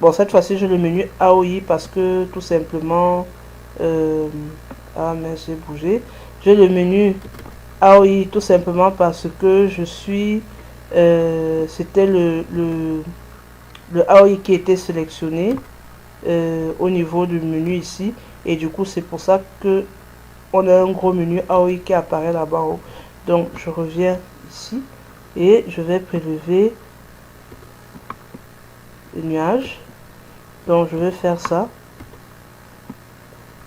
A: Bon, cette fois-ci, j'ai le menu AOI parce que tout simplement... ah, mais j'ai bougé. J'ai le menu AOI tout simplement parce que je suis... c'était le AOI qui était sélectionné au niveau du menu ici. Et du coup, c'est pour ça que on a un gros menu AOI qui apparaît là-bas en haut. Donc, je reviens ici. Et je vais prélever le nuage. Donc je vais faire ça.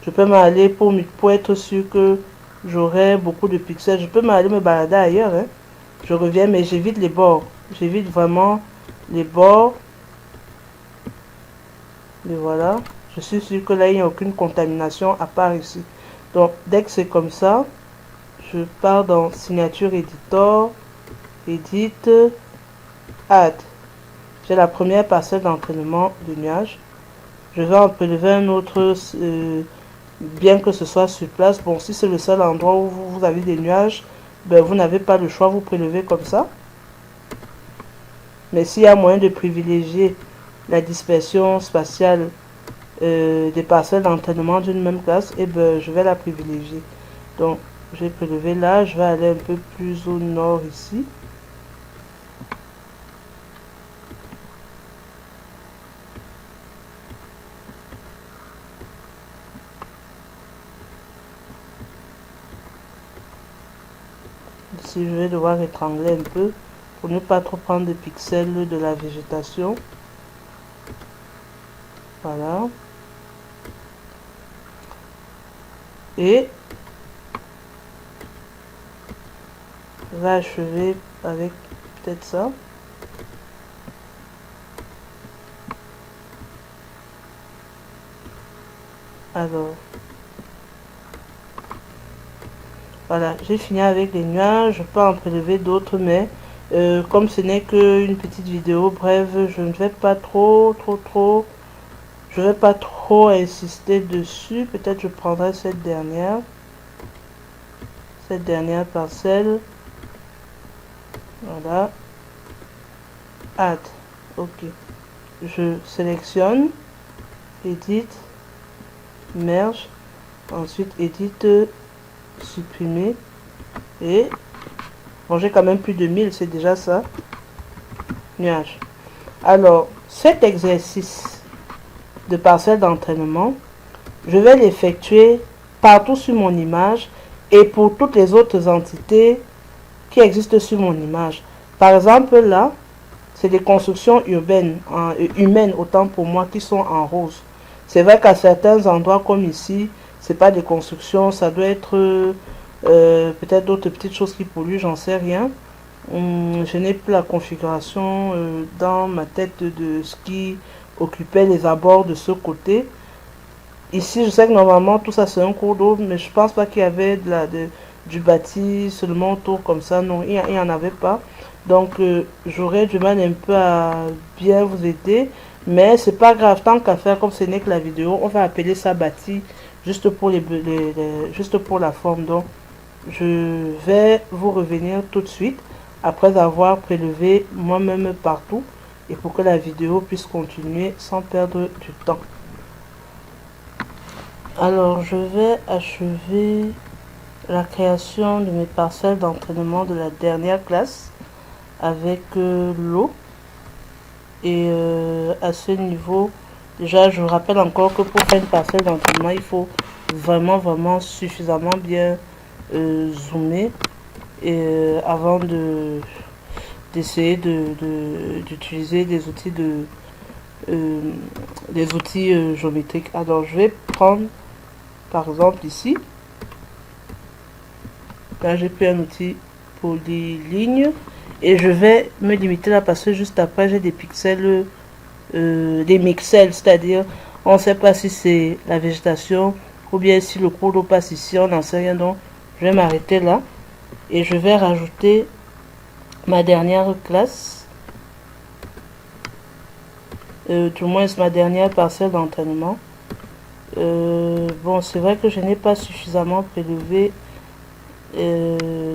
A: Je peux m'aller pour être sûr que j'aurai beaucoup de pixels. Je peux m'aller me balader ailleurs. Hein. Je reviens mais j'évite les bords. J'évite vraiment les bords. Et voilà. Je suis sûr que là il n'y a aucune contamination à part ici. Donc dès que c'est comme ça, je pars dans signature editor. Edit, add. J'ai la première parcelle d'entraînement de nuage. Je vais en prélever un autre, bien que ce soit sur place. Bon, si c'est le seul endroit où vous avez des nuages, ben, vous n'avez pas le choix, vous prélevez comme ça. Mais s'il y a moyen de privilégier la dispersion spatiale des parcelles d'entraînement d'une même classe, et ben, je vais la privilégier. Donc, je vais prélever là, je vais aller un peu plus au nord ici. si je vais devoir étrangler un peu pour ne pas trop prendre des pixels de la végétation. Voilà. Et je vais achever avec peut-être ça. Alors, voilà, j'ai fini avec les nuages. Je peux en prélever d'autres, mais comme ce n'est qu'une petite vidéo, bref, je ne vais pas je vais pas trop insister dessus. Peut-être je prendrai cette dernière parcelle. Voilà. Add. Ok. Je sélectionne, édite, merge, ensuite édite, supprimer. Et bon, j'ai quand même plus de 1000, c'est déjà ça. Nuage. Alors, cet exercice de parcelle d'entraînement, je vais l'effectuer partout sur mon image et pour toutes les autres entités qui existent sur mon image. Par exemple, là, c'est des constructions urbaines, humaines autant pour moi, qui sont en rose. C'est vrai qu'à certains endroits comme ici, c'est pas des constructions, ça doit être peut-être d'autres petites choses qui polluent, j'en sais rien. Je n'ai plus la configuration dans ma tête de ce qui occupait les abords de ce côté. Ici, je sais que normalement tout ça c'est un cours d'eau, mais je pense pas qu'il y avait du bâti seulement autour comme ça. Non, il n'y en avait pas. Donc j'aurais du mal un peu à bien vous aider, mais c'est pas grave, tant qu'à faire, comme ce n'est que la vidéo, on va appeler ça bâti juste pour juste pour la forme. Donc je vais vous revenir tout de suite après avoir prélevé moi-même partout et pour que la vidéo puisse continuer sans perdre du temps. Alors je vais achever la création de mes parcelles d'entraînement de la dernière classe avec l'eau. Et à ce niveau, déjà je vous rappelle encore que pour faire une parcelle d'entraînement, il faut vraiment suffisamment bien zoomer et avant d'essayer d'utiliser des outils géométriques. Alors je vais prendre par exemple ici, là j'ai pris un outil polyligne et je vais me limiter là parce que juste après j'ai des pixels, des mixels, c'est-à-dire on ne sait pas si c'est la végétation ou bien si le cours d'eau passe ici, on n'en sait rien. Donc je vais m'arrêter là et je vais rajouter ma dernière classe, du moins ma dernière parcelle d'entraînement. Bon, c'est vrai que je n'ai pas suffisamment prélevé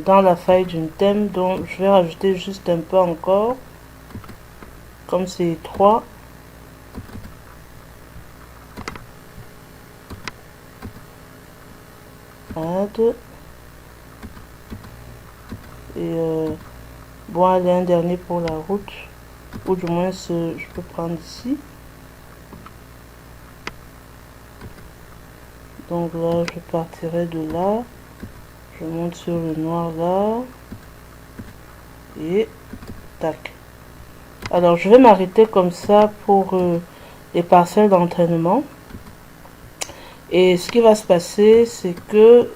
A: dans la faille d'une thème, donc je vais rajouter juste un peu encore, comme c'est 3. Add. Et bon, allez, un dernier pour la route, ou du moins je peux prendre ici. Donc là je partirai de là, je monte sur le noir là et tac. Alors je vais m'arrêter comme ça pour les parcelles d'entraînement. Et ce qui va se passer, c'est que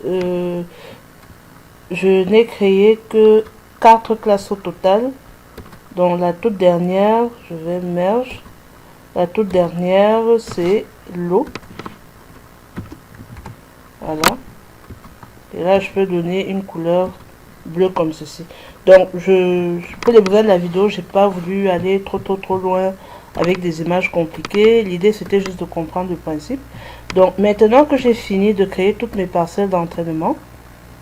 A: je n'ai créé que 4 classes au total. Donc la toute dernière, je vais merge. La toute dernière, c'est l'eau. Voilà. Et là, je peux donner une couleur bleue comme ceci. Donc, pour les besoins de la vidéo, j'ai pas voulu aller trop loin avec des images compliquées. L'idée, c'était juste de comprendre le principe. Donc, maintenant que j'ai fini de créer toutes mes parcelles d'entraînement,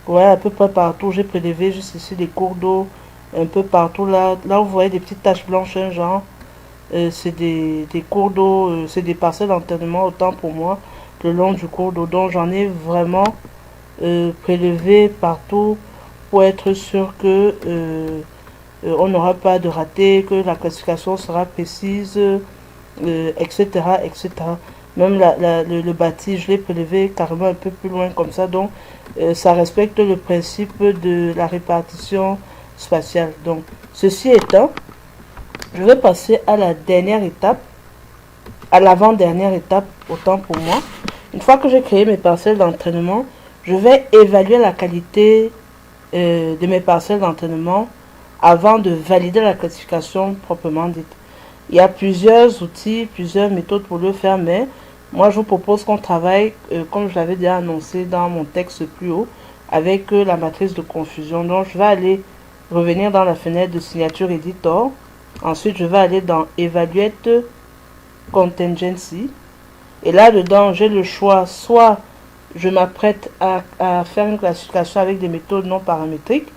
A: ouais, à peu près partout, j'ai prélevé juste ici des cours d'eau, un peu partout. Là, vous voyez des petites taches blanches, hein, genre, c'est des cours d'eau, c'est des parcelles d'entraînement, autant pour moi, le long du cours d'eau. Donc, j'en ai vraiment prélevé partout pour être sûr que on n'aura pas de raté, que la classification sera précise, etc. Même le bâti, je l'ai prélevé carrément un peu plus loin comme ça. Donc, ça respecte le principe de la répartition spatiale. Donc, ceci étant, je vais passer à la dernière étape, à l'avant-dernière étape, autant pour moi. Une fois que j'ai créé mes parcelles d'entraînement, je vais évaluer la qualité de mes parcelles d'entraînement avant de valider la classification proprement dite. Il y a plusieurs outils, plusieurs méthodes pour le faire, mais moi je vous propose qu'on travaille, comme je l'avais déjà annoncé dans mon texte plus haut, avec la matrice de confusion. Donc je vais aller revenir dans la fenêtre de signature editor. Ensuite je vais aller dans Evaluate Contingency. Et là-dedans, j'ai le choix, soit je m'apprête à faire une classification avec des méthodes non paramétriques,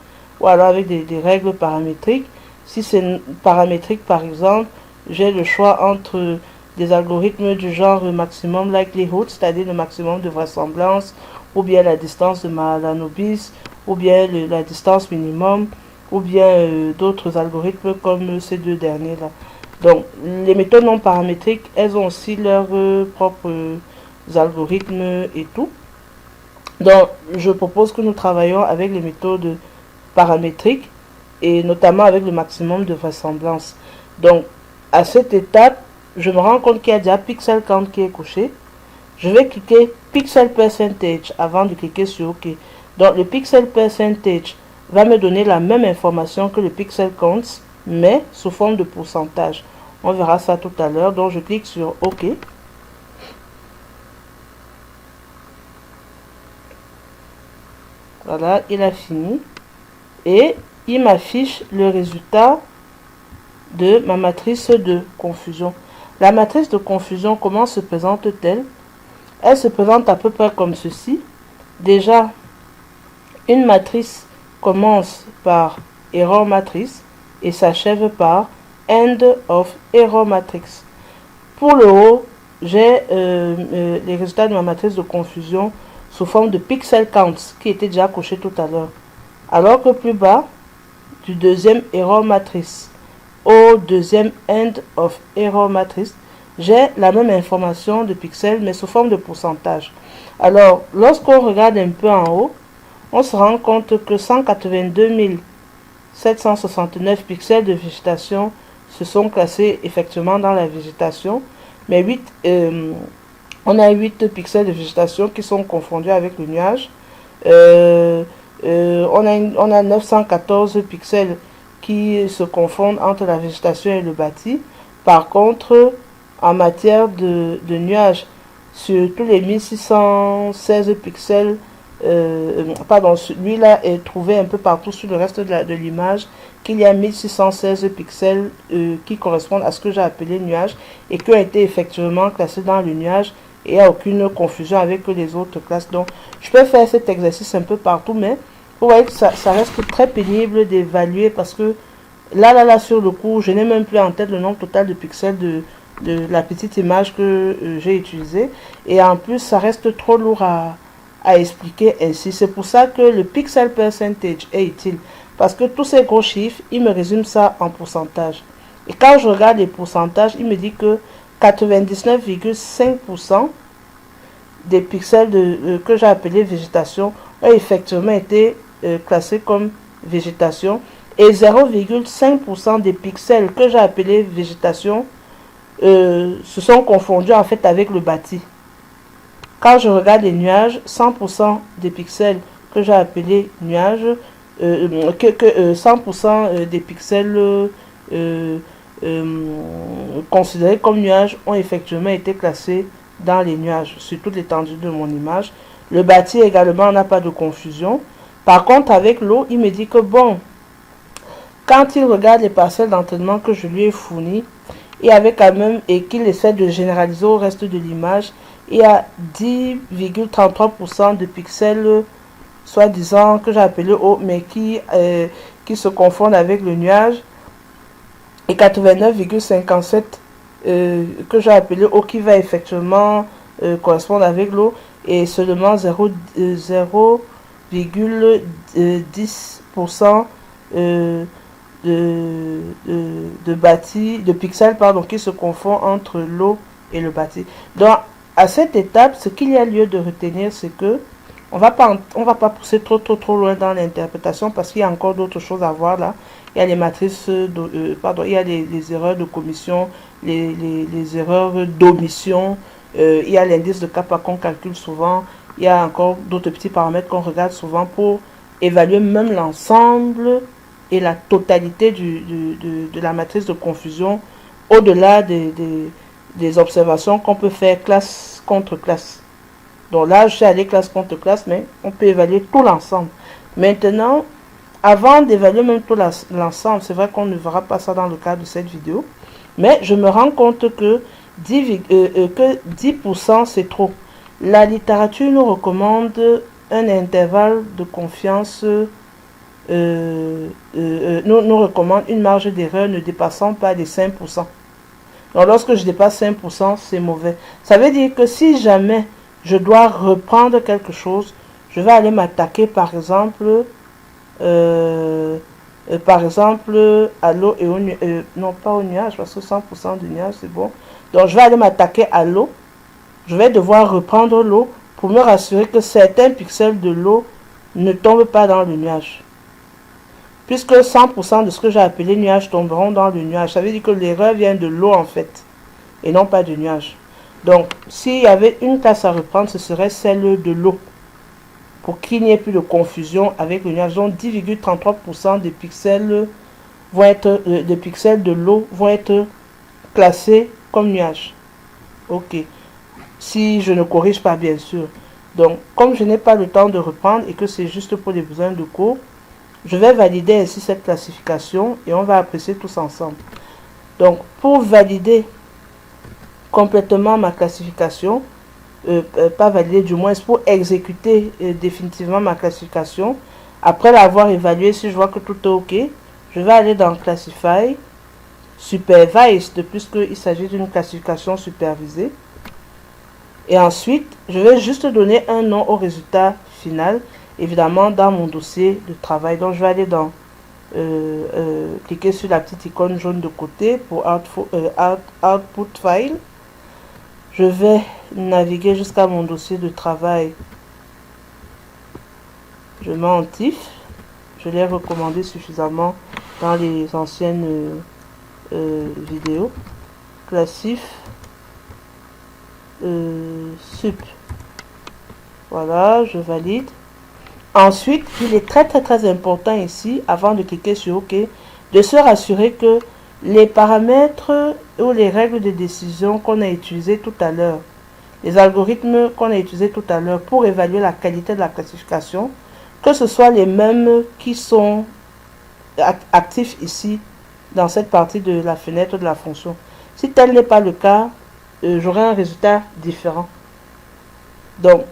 A: ou alors avec des règles paramétriques. Si c'est paramétrique, par exemple, j'ai le choix entre des algorithmes du genre maximum likelihood, c'est-à-dire le maximum de vraisemblance, ou bien la distance de Mahalanobis, ou bien la distance minimum, ou bien d'autres algorithmes comme ces deux derniers-là. Donc, les méthodes non paramétriques, elles ont aussi leurs propres algorithmes et tout. Donc, je propose que nous travaillions avec les méthodes paramétriques et notamment avec le maximum de vraisemblance. Donc, à cette étape, je me rends compte qu'il y a déjà pixel count qui est coché. Je vais cliquer pixel percentage avant de cliquer sur OK. Donc, le pixel percentage va me donner la même information que le pixel count, mais sous forme de pourcentage. On verra ça tout à l'heure. Donc, je clique sur OK. Voilà, il a fini. Et il m'affiche le résultat de ma matrice de confusion. La matrice de confusion, comment se présente-t-elle? Elle se présente à peu près comme ceci. Déjà, une matrice commence par error matrice et s'achève par end of error matrix. Pour le haut, j'ai les résultats de ma matrice de confusion sous forme de pixel counts qui était déjà coché tout à l'heure. Alors que plus bas, du deuxième error matrice au deuxième end of error matrice, j'ai la même information de pixels mais sous forme de pourcentage. Alors, lorsqu'on regarde un peu en haut, on se rend compte que 182 769 pixels de végétation se sont classés effectivement dans la végétation, mais on a 8 pixels de végétation qui sont confondus avec le nuage. On a 914 pixels qui se confondent entre la végétation et le bâti. Par contre, en matière de nuages, sur tous les 1616 pixels, pardon, celui-là est trouvé un peu partout sur le reste de l'image, qu'il y a 1616 pixels qui correspondent à ce que j'ai appelé nuage et qui ont été effectivement classés dans le nuage et il n'y a aucune confusion avec les autres classes. Donc, je peux faire cet exercice un peu partout, mais vous voyez que ça reste très pénible d'évaluer parce que là, sur le coup, je n'ai même plus en tête le nombre total de pixels de la petite image que j'ai utilisée. Et en plus, ça reste trop lourd à expliquer ainsi. C'est pour ça que le pixel percentage est utile. Parce que tous ces gros chiffres, il me résume ça en pourcentage. Et quand je regarde les pourcentages, il me dit que 99,5% des pixels que j'ai appelé végétation ont effectivement été classés comme végétation. Et 0,5% des pixels que j'ai appelé végétation se sont confondus en fait avec le bâti. Quand je regarde les nuages, 100% des pixels que j'ai appelés nuages, 100% des pixels considérés comme nuages ont effectivement été classés dans les nuages sur toute l'étendue de mon image. Le bâti également n'a pas de confusion. Par contre, avec l'eau, il me dit que bon, quand il regarde les parcelles d'entraînement que je lui ai fournies, et qu'il essaie de généraliser au reste de l'image, il y a 10,33% de pixels soi-disant que j'ai appelé eau, mais qui se confondent avec le nuage, et 89,57 que j'ai appelé eau qui va effectivement correspondre avec l'eau, et seulement 0,10% de pixels qui se confond entre l'eau et le bâti. Donc, à cette étape, ce qu'il y a lieu de retenir, c'est que on va pas pousser trop loin dans l'interprétation parce qu'il y a encore d'autres choses à voir là. Il y a les matrices, pardon, il y a les erreurs de commission, les erreurs d'omission, il y a l'indice de kappa qu'on calcule souvent, il y a encore d'autres petits paramètres qu'on regarde souvent pour évaluer même l'ensemble et la totalité de la matrice de confusion au-delà des observations qu'on peut faire classe contre classe. Donc là, je suis allé classe contre classe, mais on peut évaluer tout l'ensemble. Maintenant, avant d'évaluer même tout l'ensemble, c'est vrai qu'on ne verra pas ça dans le cadre de cette vidéo, mais je me rends compte que 10% c'est trop. La littérature nous recommande un intervalle de confiance, nous recommande une marge d'erreur ne dépassant pas les 5%. Donc lorsque je dépasse 5%, c'est mauvais. Ça veut dire que si jamais je dois reprendre quelque chose, je vais aller m'attaquer par exemple à l'eau et au nuage, non pas au nuage parce que 100% du nuage c'est bon. Donc je vais aller m'attaquer à l'eau, je vais devoir reprendre l'eau pour me rassurer que certains pixels de l'eau ne tombent pas dans le nuage. Puisque 100% de ce que j'ai appelé nuage tomberont dans le nuage, ça veut dire que l'erreur vient de l'eau en fait, et non pas du nuage. Donc, s'il y avait une classe à reprendre, ce serait celle de l'eau, pour qu'il n'y ait plus de confusion avec le nuage. Donc, 10,33% des pixels vont être, des pixels de l'eau vont être classés comme nuage. Ok. Si je ne corrige pas, bien sûr. Donc, comme je n'ai pas le temps de reprendre et que c'est juste pour les besoins de cours, je vais valider ainsi cette classification et on va apprécier tous ensemble. Donc, pour valider complètement ma classification, pas valider du moins, pour exécuter définitivement ma classification, après l'avoir évalué, si je vois que tout est ok, je vais aller dans Classify, Supervised, puisqu'il s'agit d'une classification supervisée. Et ensuite, je vais juste donner un nom au résultat final, évidemment dans mon dossier de travail. Donc, je vais aller dans cliquer sur la petite icône jaune de côté pour Output File. Je vais naviguer jusqu'à mon dossier de travail. Je mets en TIFF. Je l'ai recommandé suffisamment dans les anciennes vidéos. Classif sup. Voilà, je valide. Ensuite, il est très important ici, avant de cliquer sur OK, de se rassurer que les paramètres ou les règles de décision qu'on a utilisées tout à l'heure, les algorithmes qu'on a utilisés tout à l'heure pour évaluer la qualité de la classification, que ce soit les mêmes qui sont actifs ici, dans cette partie de la fenêtre de la fonction. Si tel n'est pas le cas, j'aurai un résultat différent. Donc,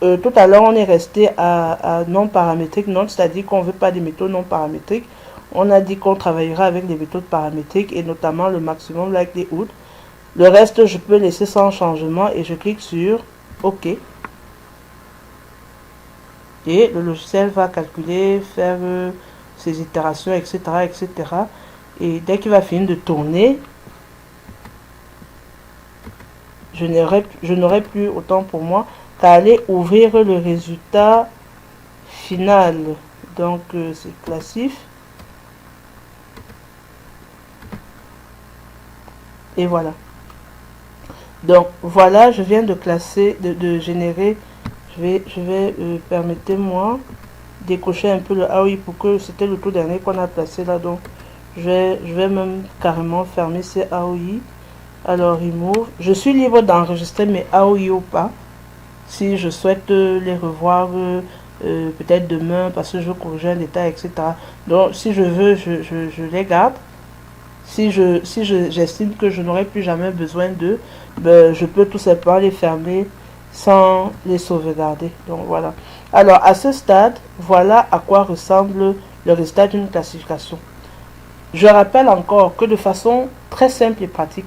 A: tout à l'heure, on est resté à non paramétrique, c'est-à-dire qu'on ne veut pas des méthodes non paramétriques. On a dit qu'on travaillera avec des méthodes paramétriques et notamment le maximum likelihood. Le reste, je peux laisser sans changement et je clique sur OK. Et le logiciel va calculer, faire ses itérations, etc., etc. Et dès qu'il va finir de tourner, je n'aurai plus autant pour moi qu'à aller ouvrir le résultat final. Donc, c'est classif. Et voilà. Donc, voilà, je viens de classer, de générer. Je vais permettez-moi décocher un peu le AOI pour que c'était le tout dernier qu'on a placé là. Donc, je vais même carrément fermer ces AOI. Alors, remove. Je suis libre d'enregistrer mes AOI ou pas. Si je souhaite les revoir peut-être demain parce que je veux corriger un détail, etc. Donc, si je veux, je les garde. Si j'estime que je n'aurai plus jamais besoin d'eux, ben, je peux tout simplement les fermer sans les sauvegarder. Donc, voilà. Alors, à ce stade, voilà à quoi ressemble le résultat d'une classification. Je rappelle encore que de façon très simple et pratique,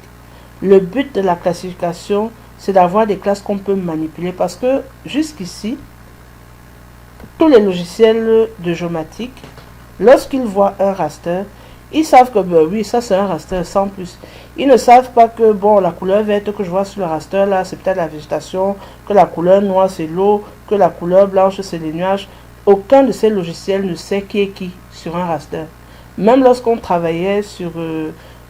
A: le but de la classification, c'est d'avoir des classes qu'on peut manipuler parce que jusqu'ici, tous les logiciels de géomatique, lorsqu'ils voient un raster, Ils savent que, ben oui, ça c'est un raster sans plus. Ils ne savent pas que, bon, la couleur verte que je vois sur le raster là, c'est peut-être la végétation, que la couleur noire c'est l'eau, que la couleur blanche c'est les nuages. Aucun de ces logiciels ne sait qui est qui sur un raster. Même lorsqu'on travaillait sur,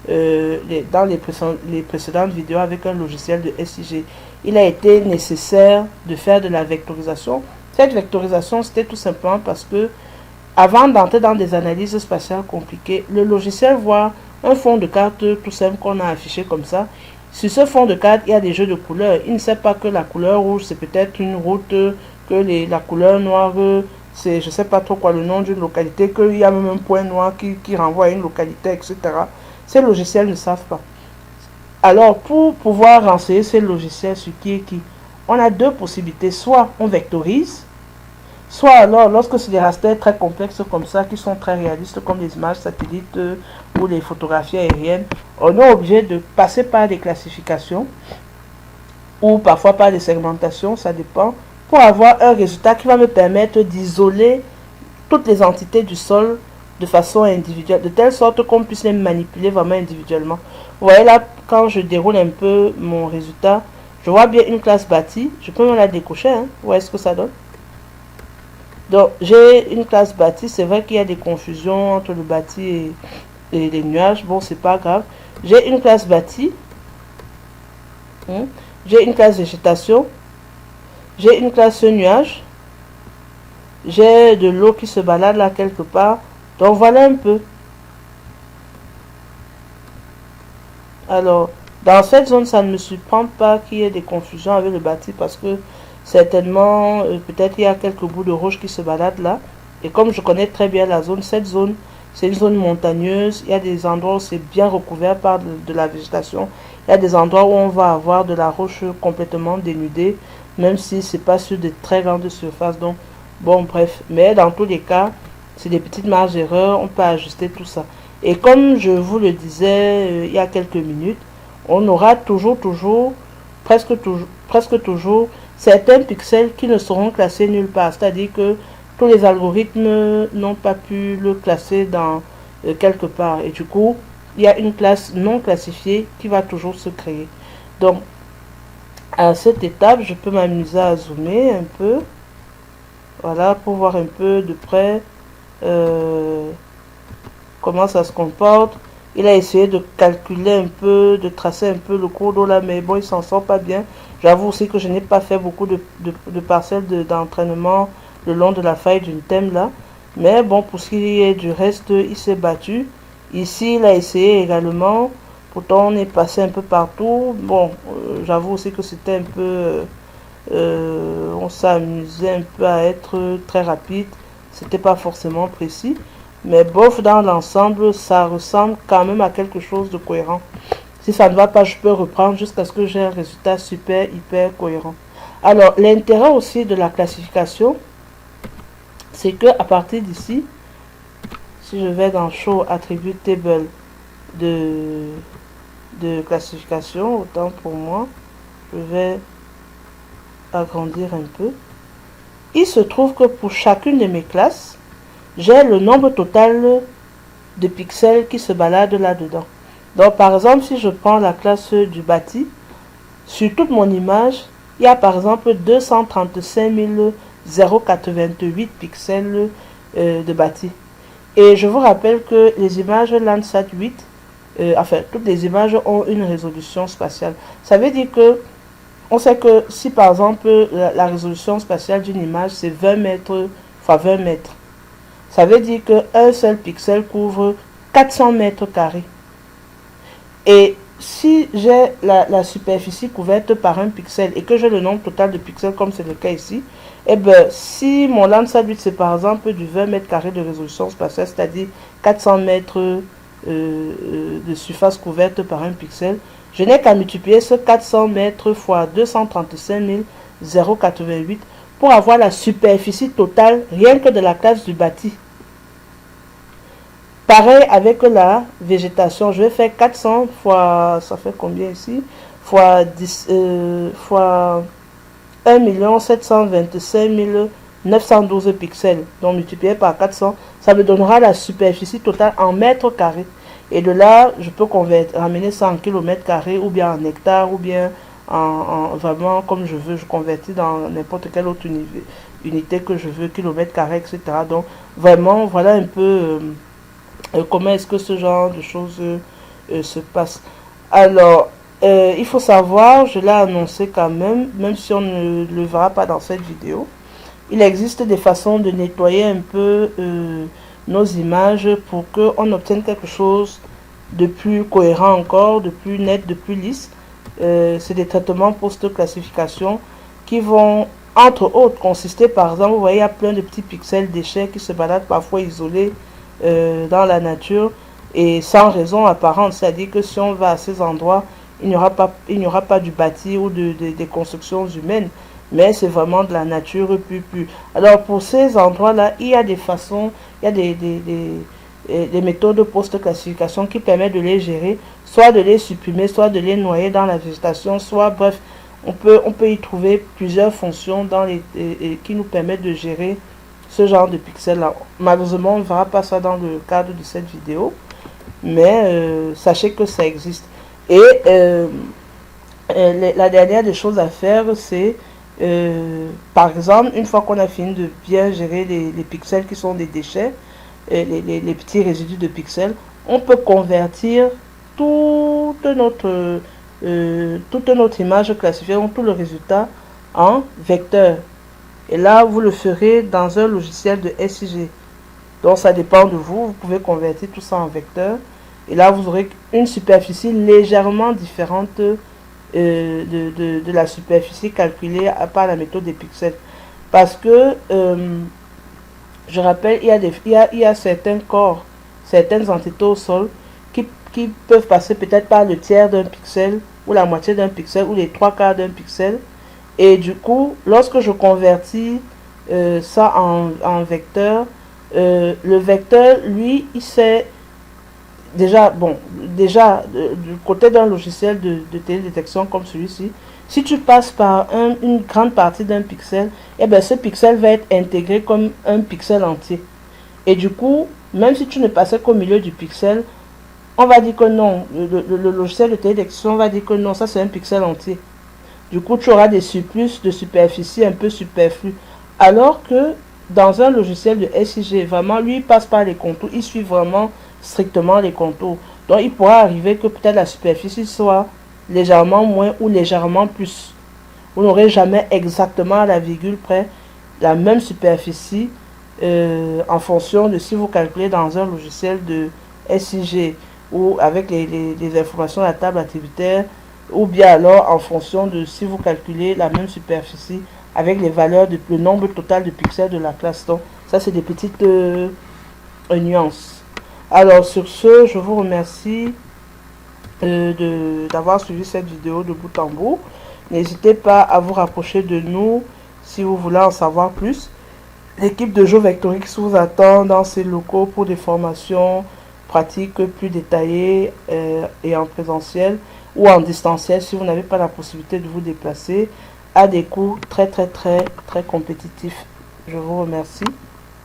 A: dans les précédentes vidéos avec un logiciel de SIG, il a été nécessaire de faire de la vectorisation. Cette vectorisation, c'était tout simplement parce que avant d'entrer dans des analyses spatiales compliquées, le logiciel voit un fond de carte tout simple qu'on a affiché comme ça. Sur ce fond de carte, il y a des jeux de couleurs. Il ne sait pas que la couleur rouge, c'est peut-être une route, que la couleur noire, c'est je ne sais pas trop quoi le nom d'une localité, qu'il y a même un point noir qui renvoie à une localité, etc. Ces logiciels ne savent pas. Alors, pour pouvoir renseigner ces logiciels sur qui est qui, on a deux possibilités. Soit on vectorise, soit alors, lorsque c'est des rasters très complexes comme ça, qui sont très réalistes, comme les images satellites ou les photographies aériennes, on est obligé de passer par des classifications ou parfois par des segmentations, ça dépend, pour avoir un résultat qui va me permettre d'isoler toutes les entités du sol de façon individuelle, de telle sorte qu'on puisse les manipuler vraiment individuellement. Vous voyez là, quand je déroule un peu mon résultat, je vois bien une classe bâtie, je peux même la décocher, hein. Vous voyez ce que ça donne? Donc, j'ai une classe bâtie. C'est vrai qu'il y a des confusions entre le bâti et les nuages. Bon, c'est pas grave. J'ai une classe bâtie. J'ai une classe végétation. J'ai une classe nuage. J'ai de l'eau qui se balade là quelque part. Donc, voilà un peu. Alors, dans cette zone, ça ne me surprend pas qu'il y ait des confusions avec le bâti parce que certainement, peut-être il y a quelques bouts de roche qui se baladent là. Et comme je connais très bien la zone, cette zone, c'est une zone montagneuse. Il y a des endroits où c'est bien recouvert par de la végétation. Il y a des endroits où on va avoir de la roche complètement dénudée, même si c'est pas sur de très grandes surfaces. Donc, bon, bref. Mais dans tous les cas, c'est des petites marges d'erreur. On peut ajuster tout ça. Et comme je vous le disais il y a quelques minutes, on aura presque toujours certains pixels qui ne seront classés nulle part. C'est-à-dire que tous les algorithmes n'ont pas pu le classer dans quelque part. Et du coup, il y a une classe non classifiée qui va toujours se créer. Donc, à cette étape, je peux m'amuser à zoomer un peu. Voilà, pour voir un peu de près comment ça se comporte. Il a essayé de calculer un peu, de tracer un peu le cours d'eau là, mais bon, il s'en sort pas bien. J'avoue aussi que je n'ai pas fait beaucoup de parcelles d'entraînement le long de la faille d'une thème là. Mais bon, pour ce qui est du reste, il s'est battu. Ici, il a essayé également. Pourtant, on est passé un peu partout. Bon, j'avoue aussi que c'était un peu... on s'amusait un peu à être très rapide. C'était pas forcément précis. Mais bof, dans l'ensemble, ça ressemble quand même à quelque chose de cohérent. Si ça ne va pas, je peux reprendre jusqu'à ce que j'ai un résultat super, hyper cohérent. Alors, l'intérêt aussi de la classification, c'est que à partir d'ici, si je vais dans Show Attribute Table de classification, autant pour moi, je vais agrandir un peu. Il se trouve que pour chacune de mes classes, j'ai le nombre total de pixels qui se baladent là-dedans. Donc, par exemple, si je prends la classe du bâti, sur toute mon image, il y a par exemple 235 088 pixels de bâti. Et je vous rappelle que les images Landsat 8, enfin, toutes les images ont une résolution spatiale. Ça veut dire que, on sait que si par exemple la résolution spatiale d'une image c'est 20 mètres x 20 mètres, ça veut dire qu'un seul pixel couvre 400 mètres carrés. Et si j'ai la superficie couverte par un pixel et que j'ai le nombre total de pixels comme c'est le cas ici, et bien si mon Landsat 8 c'est par exemple du 20 mètres carrés de résolution spatiale, c'est-à-dire 400 mètres de surface couverte par un pixel, je n'ai qu'à multiplier ce 400 mètres fois 235 088 pour avoir la superficie totale rien que de la classe du bâti. Pareil avec la végétation, je vais faire 400 fois, ça fait combien ici, fois 1 725 912 pixels. Donc multiplié par 400, ça me donnera la superficie totale en mètres carrés. Et de là, je peux ramener ça en kilomètres carrés, ou bien en hectares, ou bien vraiment comme je veux. Je convertis dans n'importe quelle autre unité que je veux, kilomètres carrés, etc. Donc vraiment, voilà un peu comment est-ce que ce genre de choses se passe. Alors, il faut savoir, je l'ai annoncé quand même si on ne le verra pas dans cette vidéo, il existe des façons de nettoyer un peu nos images pour qu'on obtienne quelque chose de plus cohérent encore, de plus net, de plus lisse. C'est des traitements post-classification qui vont, entre autres, consister, par exemple, vous voyez, il y a plein de petits pixels déchets qui se baladent parfois isolés dans la nature et sans raison apparente. C'est-à-dire que si on va à ces endroits, il n'y aura pas du bâti ou des constructions humaines, mais c'est vraiment de la nature pure. Alors pour ces endroits-là, il y a des façons, il y a des méthodes de post-classification qui permettent de les gérer, soit de les supprimer, soit de les noyer dans la végétation, soit bref, on peut y trouver plusieurs fonctions qui nous permettent de gérer ce genre de pixels là. Malheureusement, on ne verra pas ça dans le cadre de cette vidéo, mais sachez que ça existe. Et la dernière des choses à faire, c'est par exemple, une fois qu'on a fini de bien gérer les pixels qui sont des déchets, les petits résidus de pixels, on peut convertir toute notre image classifiée, tout le résultat en vecteur. Et là, vous le ferez dans un logiciel de SIG. Donc, ça dépend de vous. Vous pouvez convertir tout ça en vecteur. Et là, vous aurez une superficie légèrement différente de la superficie calculée par la méthode des pixels. Parce que, je rappelle, il y a certains corps, certaines entités au sol qui peuvent passer peut-être par le tiers d'un pixel, ou la moitié d'un pixel, ou les trois quarts d'un pixel. Et du coup, lorsque je convertis ça en vecteur, le vecteur, lui, il sait déjà, du côté d'un logiciel de télédétection comme celui-ci, si tu passes par une grande partie d'un pixel, eh bien, ce pixel va être intégré comme un pixel entier. Et du coup, même si tu ne passais qu'au milieu du pixel, on va dire que non. Le logiciel de télédétection va dire que non, ça c'est un pixel entier. Du coup, tu auras des surplus de superficie un peu superflus. Alors que dans un logiciel de SIG, vraiment, lui, il passe par les contours. Il suit vraiment strictement les contours. Donc, il pourra arriver que peut-être la superficie soit légèrement moins ou légèrement plus. Vous n'aurez jamais exactement à la virgule près la même superficie en fonction de si vous calculez dans un logiciel de SIG ou avec les informations de la table attributaire, ou bien alors en fonction de si vous calculez la même superficie avec les valeurs le nombre total de pixels de la classe. Donc ça c'est des petites nuances. Alors sur ce, je vous remercie d'avoir suivi cette vidéo de bout en bout. N'hésitez pas à vous rapprocher de nous si vous voulez en savoir plus. L'équipe de GeoVectorix vous attend dans ces locaux pour des formations pratiques plus détaillées et en présentiel ou en distanciel si vous n'avez pas la possibilité de vous déplacer, à des coûts très compétitifs. Je vous remercie.